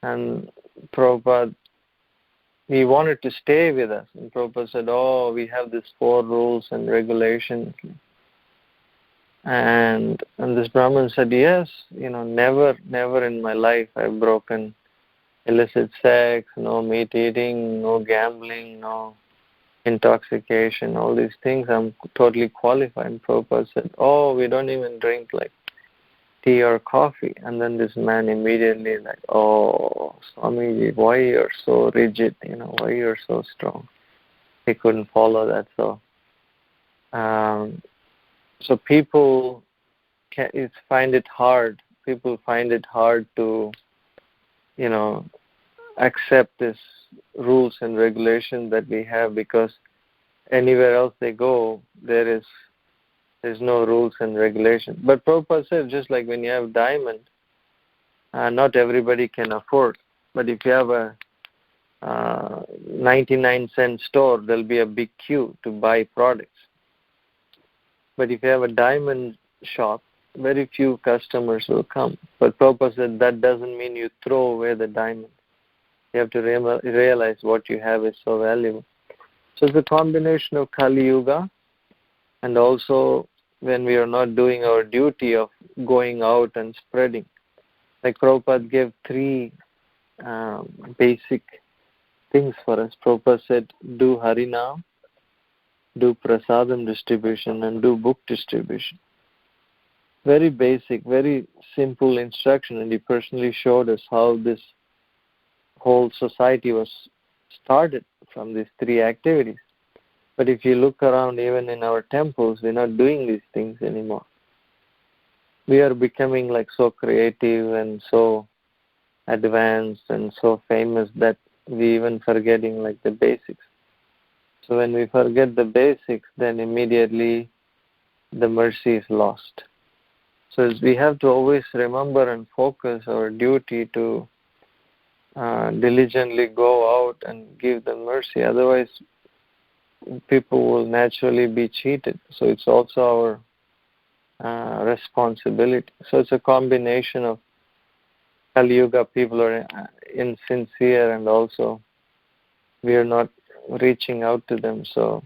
Speaker 2: And Prabhupada, he wanted to stay with us. And Prabhupada said, we have these 4 rules and regulations. And this Brahmin said, yes, never in my life I've broken illicit sex, no meat eating, no gambling, no intoxication, all these things. I'm totally qualified. And Prabhupada said, we don't even drink like tea or coffee. And then this man immediately like, Swamiji, why you're so rigid, why you're so strong? He couldn't follow that. So people find it hard. People find it hard to, accept this rules and regulations that we have, because anywhere else they go, there's no rules and regulations. But Prabhupada said, just like when you have diamond, not everybody can afford. But if you have a 99-cent store, there'll be a big queue to buy products. But if you have a diamond shop, very few customers will come. But Prabhupada said that doesn't mean you throw away the diamond. You have to realize what you have is so valuable. So it's a combination of Kali Yuga, and also when we are not doing our duty of going out and spreading. Like Prabhupada gave 3 basic things for us. Prabhupada said, do Harinam, do Prasadam distribution, and do book distribution. Very basic, very simple instruction, and he personally showed us how this whole society was started from these 3 activities. But if you look around, even in our temples, we're not doing these things anymore. We are becoming like so creative and so advanced and so famous that we even forgetting like the basics. So when we forget the basics, then immediately the mercy is lost. So we have to always remember and focus our duty to diligently go out and give the mercy. Otherwise, people will naturally be cheated. So it's also our responsibility. So it's a combination of Kali Yuga, people are insincere, and also we are not reaching out to them. So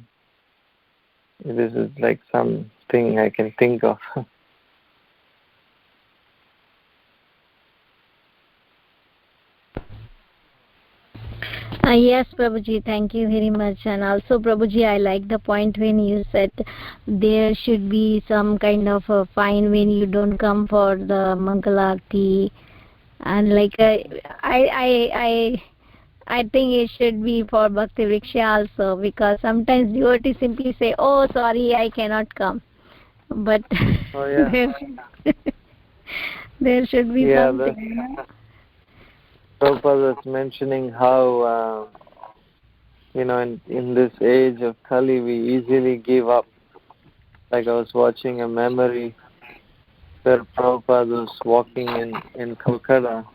Speaker 2: This is like something I can think of.
Speaker 4: Yes, Prabhuji, thank you very much. And also, Prabhuji, I like the point when you said there should be some kind of a fine when you don't come for the Mangalarti. And like I think it should be for Bhakti Vriksha also, because sometimes devotees simply say, "Oh, sorry, I cannot come." But
Speaker 2: Oh yeah.
Speaker 4: there should be something.
Speaker 2: Prabhupada was mentioning how in this age of Kali we easily give up. Like I was watching a memory where Prabhupada was walking in Kolkata.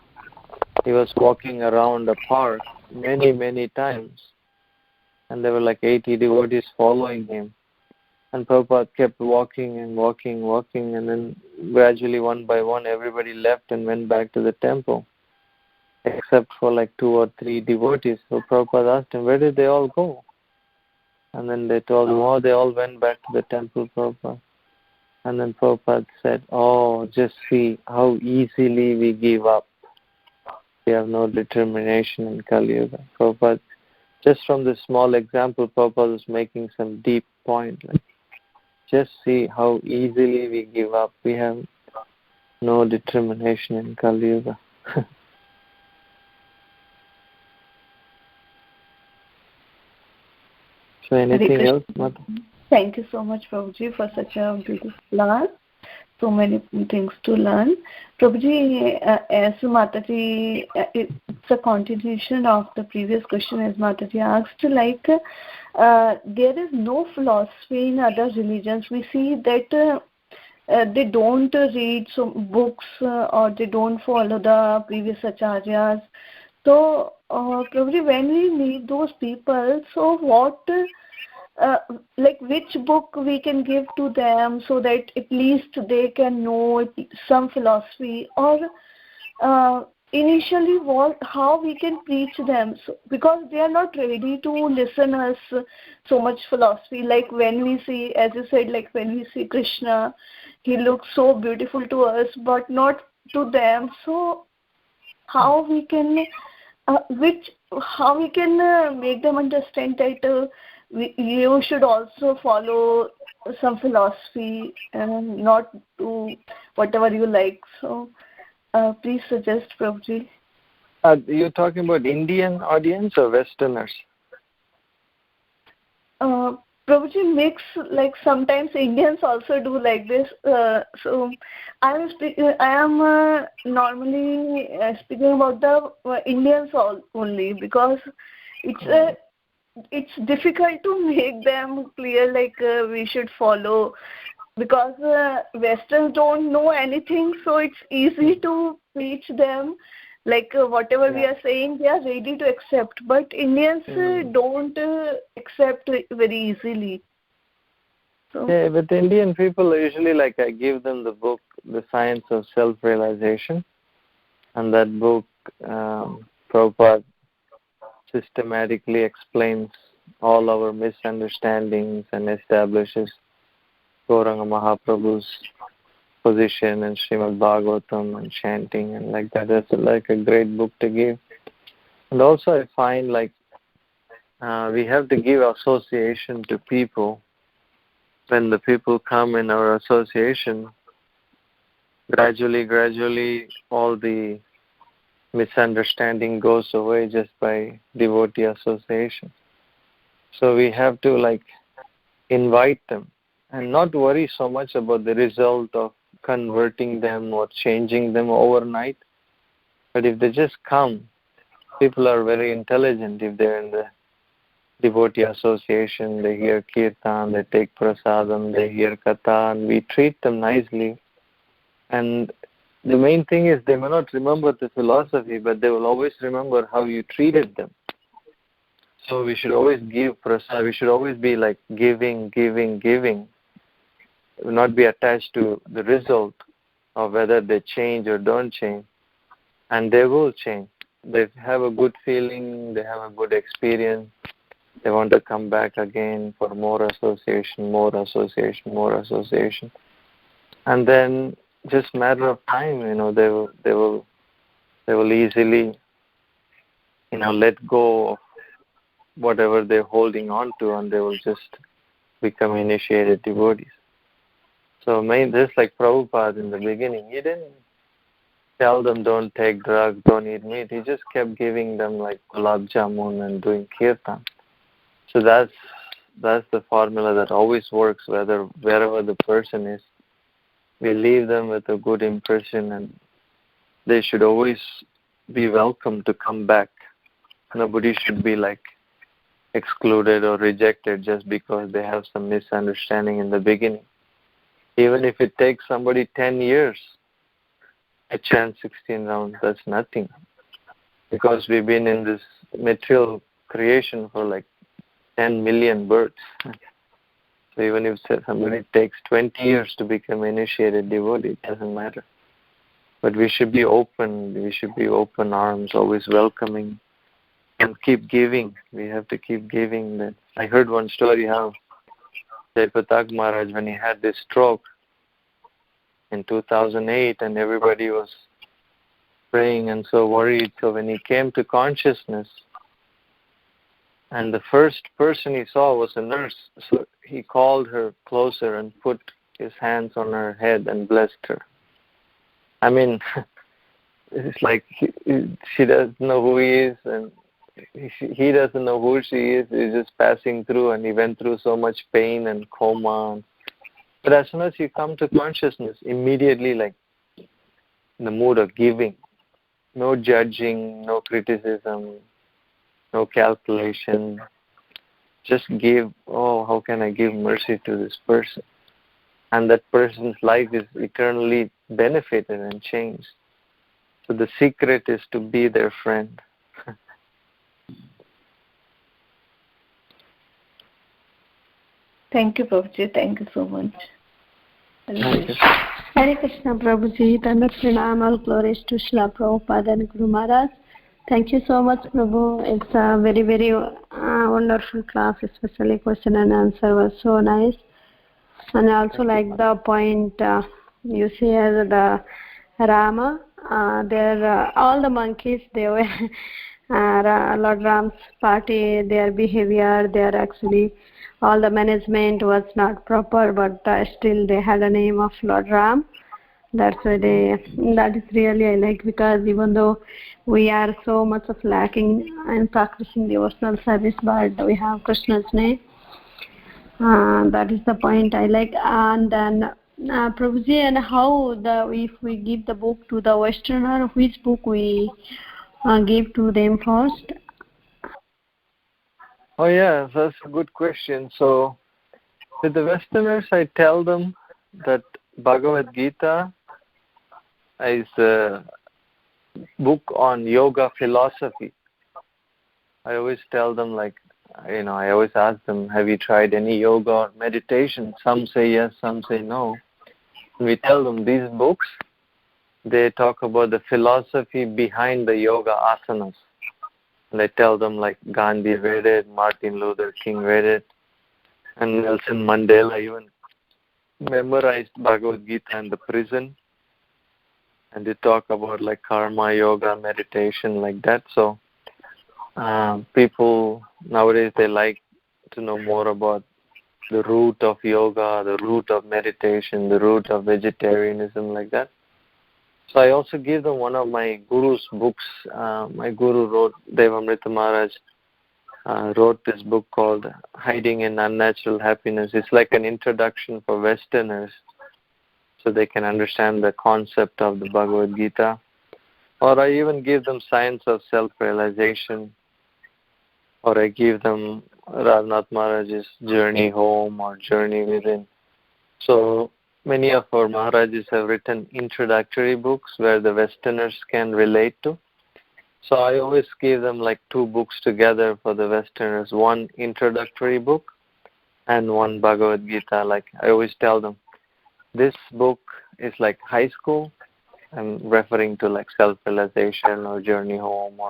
Speaker 2: He was walking around a park many times, and there were like 80 devotees following him. And Prabhupada kept walking, and then gradually, one by one, everybody left and went back to the temple, except for like 2 or 3 devotees. So Prabhupada asked him, where did they all go? And then they told him, oh, they all went back to the temple, Prabhupada. And then Prabhupada said, oh, just see how easily we give up. We have no determination in Kali Yuga. Prabhupada, just from this small example, Prabhupada was making some deep point. Like, just see how easily we give up. We have no determination in Kali Yuga. So anything else, Mata?
Speaker 1: Thank you so much, Prabhuji, for such a beautiful class. So many things to learn. Prabhuji, as Mataji, it's a continuation of the previous question as Mataji asked, like there is no philosophy in other religions. We see that they don't read some books or they don't follow the previous acharyas. So, Prabhuji, when we meet those people, so what like which book we can give to them so that at least they can know some philosophy, or initially how we can preach them, so, because they are not ready to listen us so much philosophy. Like when we see, as you said, like when we see Krishna, he looks so beautiful to us but not to them. So how we can make them understand that you should also follow some philosophy and not do whatever you like. So please suggest, Prabhuji.
Speaker 2: You're talking about Indian audience or Westerners?
Speaker 1: Prabhuji, mix, like sometimes Indians also do like this. So I am normally speaking about the Indians only, because it's difficult to make them clear, like we should follow, because Westerns don't know anything, so it's easy to preach them, like whatever we are saying they are ready to accept, but Indians don't accept very easily. So
Speaker 2: yeah, but the Indian people usually, like, I give them the book The Science of Self-Realization, and that book Prabhupada systematically explains all our misunderstandings and establishes Gauranga Mahaprabhu's position in Srimad Bhagavatam and chanting and like that. That's like a great book to give. And also I find like we have to give association to people. When the people come in our association, gradually all the misunderstanding goes away just by devotee association. So we have to like invite them and not worry so much about the result of converting them or changing them overnight. But if they just come, people are very intelligent. If they're in the devotee association, they hear kirtan, they take prasadam, they hear katha, and we treat them nicely. And the main thing is they may not remember the philosophy, but they will always remember how you treated them. So we should always give prasad. We should always be like giving. Not be attached to the result of whether they change or don't change. And they will change. They have a good feeling, they have a good experience, They want to come back again for more association, more association, more association. And then just matter of time, they will easily, let go of whatever they're holding on to, and they will just become initiated devotees. So just like Prabhupada in the beginning, he didn't tell them don't take drugs, don't eat meat. He just kept giving them like gulab jamun and doing kirtan. So that's the formula that always works, wherever the person is. We leave them with a good impression, and they should always be welcome to come back. Nobody should be like excluded or rejected just because they have some misunderstanding in the beginning. Even if it takes somebody 10 years to chant 16 rounds, that's nothing. Because we've been in this material creation for like 10 million births. So even if somebody takes 20 years to become initiated devotee, it doesn't matter. But we should be open. We should be open arms, always welcoming, and keep giving. We have to keep giving. I heard one story how Jaipatak Maharaj, when he had this stroke in 2008, and everybody was praying and so worried. So when he came to consciousness, and the first person he saw was a nurse, so he called her closer and put his hands on her head and blessed her. I mean, it's like she doesn't know who he is, and he doesn't know who she is. He's just passing through, and he went through so much pain and coma. But as soon as you come to consciousness, immediately like in the mood of giving, no judging, no criticism, no calculation. Just give, how can I give mercy to this person? And that person's life is eternally benefited and changed. So the secret is to be their friend.
Speaker 1: Thank you, Prabhuji. Thank you so much.
Speaker 2: Thank you.
Speaker 4: Hare Krishna, Prabhuji. Tandat Pranam, all glories to Srila Prabhupada and Guru Maharaj. Thank you so much, Prabhu. It's a very, very wonderful class, especially question and answer was so nice. And I also like the point you shared the Rama. All the monkeys, they were Lord Ram's party, their behavior, all the management was not proper, but still they had a name of Lord Ram. That's why that is really I like, because even though we are so much of lacking in practicing devotional service, but we have Krishna's name. That is the point I like. And then Prabhuji, and how if we give the book to the Westerner, which book we give to them first?
Speaker 2: Oh yeah, that's a good question. So with the Westerners, I tell them that Bhagavad Gita is a book on yoga philosophy. I always tell them, I always ask them, have you tried any yoga or meditation? Some say yes, some say no. And we tell them these books, they talk about the philosophy behind the yoga asanas. And I tell them like Gandhi read it, Martin Luther King read it, and Nelson Mandela even memorized Bhagavad Gita in the prison. And they talk about like karma, yoga, meditation, like that. So people nowadays, they like to know more about the root of yoga, the root of meditation, the root of vegetarianism, like that. So I also give them one of my guru's books. My guru wrote, Devamrita Maharaj, wrote this book called Hiding in Unnatural Happiness. It's like an introduction for Westerners so they can understand the concept of the Bhagavad Gita. Or I even give them Science of Self-Realization. Or I give them Ravnath Maharaj's Journey Home or Journey Within. So many of our Maharajas have written introductory books where the Westerners can relate to. So I always give them like two books together for the Westerners, one introductory book and one Bhagavad Gita. Like I always tell them, this book is like high school. I'm referring to like self-realization or Journey Home,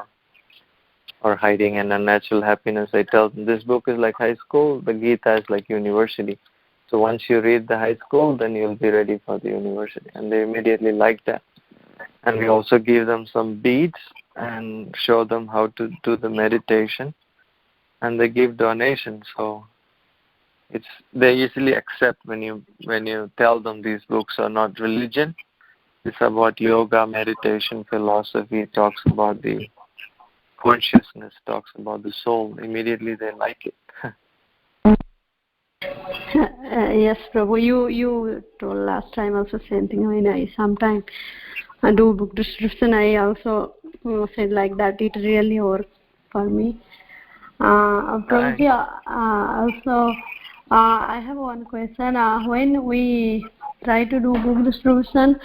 Speaker 2: or hiding an unnatural happiness. I tell them this book is like high school, the Gita is like university. So once you read the high school, then you'll be ready for the university. And they immediately like that. And we also give them some beads and show them how to do the meditation. And they give donations. So they easily accept when you tell them these books are not religion. It's about yoga, meditation, philosophy. It talks about the consciousness, talks about the soul. Immediately they like it.
Speaker 6: Yes, Prabhu. You told last time also same thing. When I sometimes do book description, I also said like that. It really works for me. Prabhuji, also I have one question. When we try to do book distribution,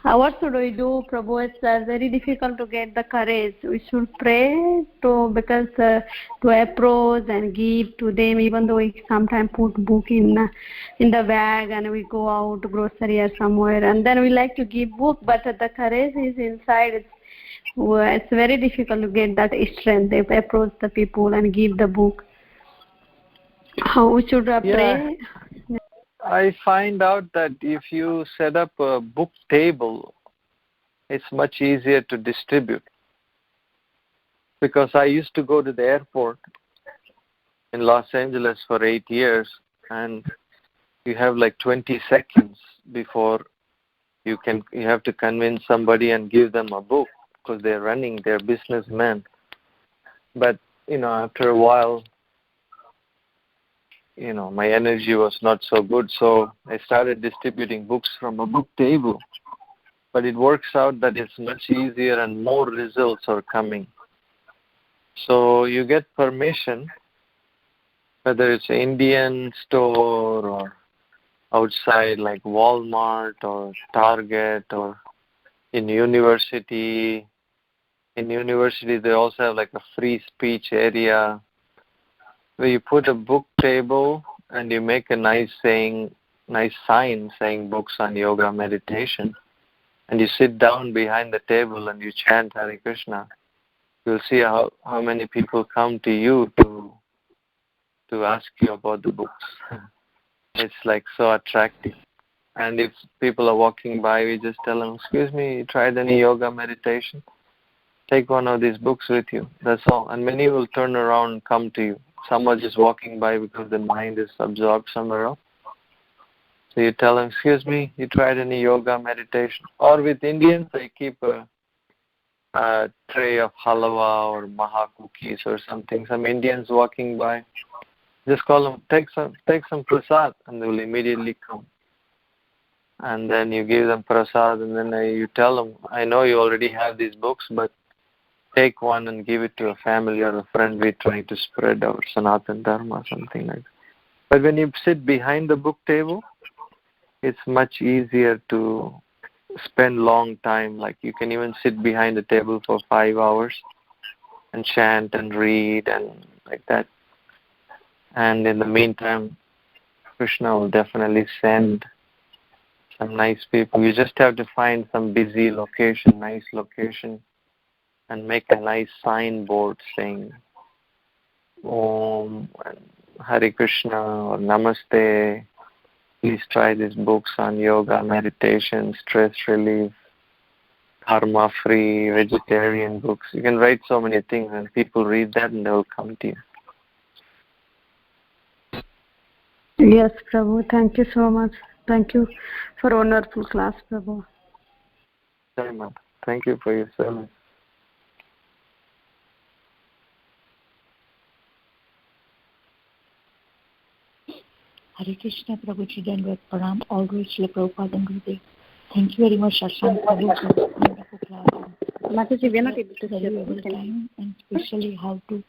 Speaker 6: what should we do, Prabhu? It's very difficult to get the courage. We should pray to approach and give to them, even though we sometimes put book in the bag and we go out to grocery or somewhere, and then we like to give book, but the courage is inside. It's very difficult to get that strength. They approach the people and give the book. How we should pray?
Speaker 2: I find out that if you set up a book table, it's much easier to distribute. Because I used to go to the airport in Los Angeles for 8 years, and you have like 20 seconds before you have to convince somebody and give them a book, because they're businessmen. But after a while, my energy was not so good, so I started distributing books from a book table. But it works out that it's much easier and more results are coming. So you get permission, whether it's an Indian store or outside like Walmart or Target or in university. In university, they also have like a free speech area where you put a book table and you make a nice sign saying books on yoga meditation, and you sit down behind the table and you chant Hare Krishna. You'll see how many people come to you to ask you about the books. It's like so attractive. And if people are walking by, we just tell them, excuse me, you tried any yoga meditation? Take one of these books with you. That's all. And many will turn around and come to you. Some are just walking by because the mind is absorbed somewhere else. So you tell them, excuse me, you tried any yoga meditation? Or with Indians, they keep a tray of halwa or maha cookies or something. Some Indians walking by, just call them, take some prasad, and they will immediately come. And then you give them prasad, and then you tell them, I know you already have these books, but take one and give it to a family or a friend. We're trying to spread our Sanatana Dharma, something like that. But when you sit behind the book table, it's much easier to spend long time. Like you can even sit behind the table for 5 hours and chant and read and like that. And in the meantime, Krishna will definitely send some nice people. You just have to find some busy location, nice location, and make a nice signboard saying Om and Hare Krishna or Namaste. Please try these books on yoga, meditation, stress relief, karma-free, vegetarian books. You can write so many things, and people read that and they will come to you.
Speaker 6: Yes, Prabhu. Thank you so much. Thank you for wonderful class, Prabhu.
Speaker 2: Thank you for your service.
Speaker 3: Hare Krishna, Prabhuji, Dandvat Pranam, all Guru Srila Prabhupada and Gurudev. Thank you very much, Shastra Krit Prabhu. Mataji, we are not able to tell you every time, and especially how to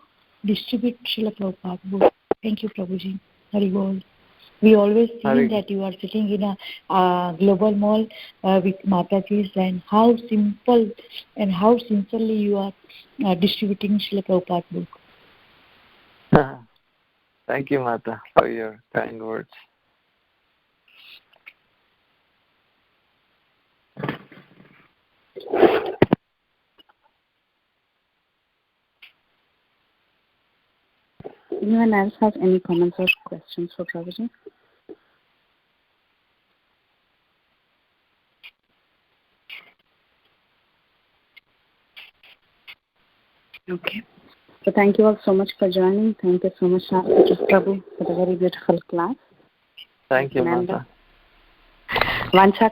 Speaker 3: distribute Srila Prabhupada book. Thank you, Prabhuji. Hari Bol. We always see that you are sitting in a global mall with Mataji's, and how simple and how sincerely you are distributing Srila Prabhupada book.
Speaker 2: Thank you, Mata, for your kind words.
Speaker 5: anyone else has any comments or questions for Prabhuji? Okay. So thank you all so much for joining. Thank you so much, Shastra Krit Prabhu, for the very beautiful class.
Speaker 2: Thank you, Mata.
Speaker 5: Vancha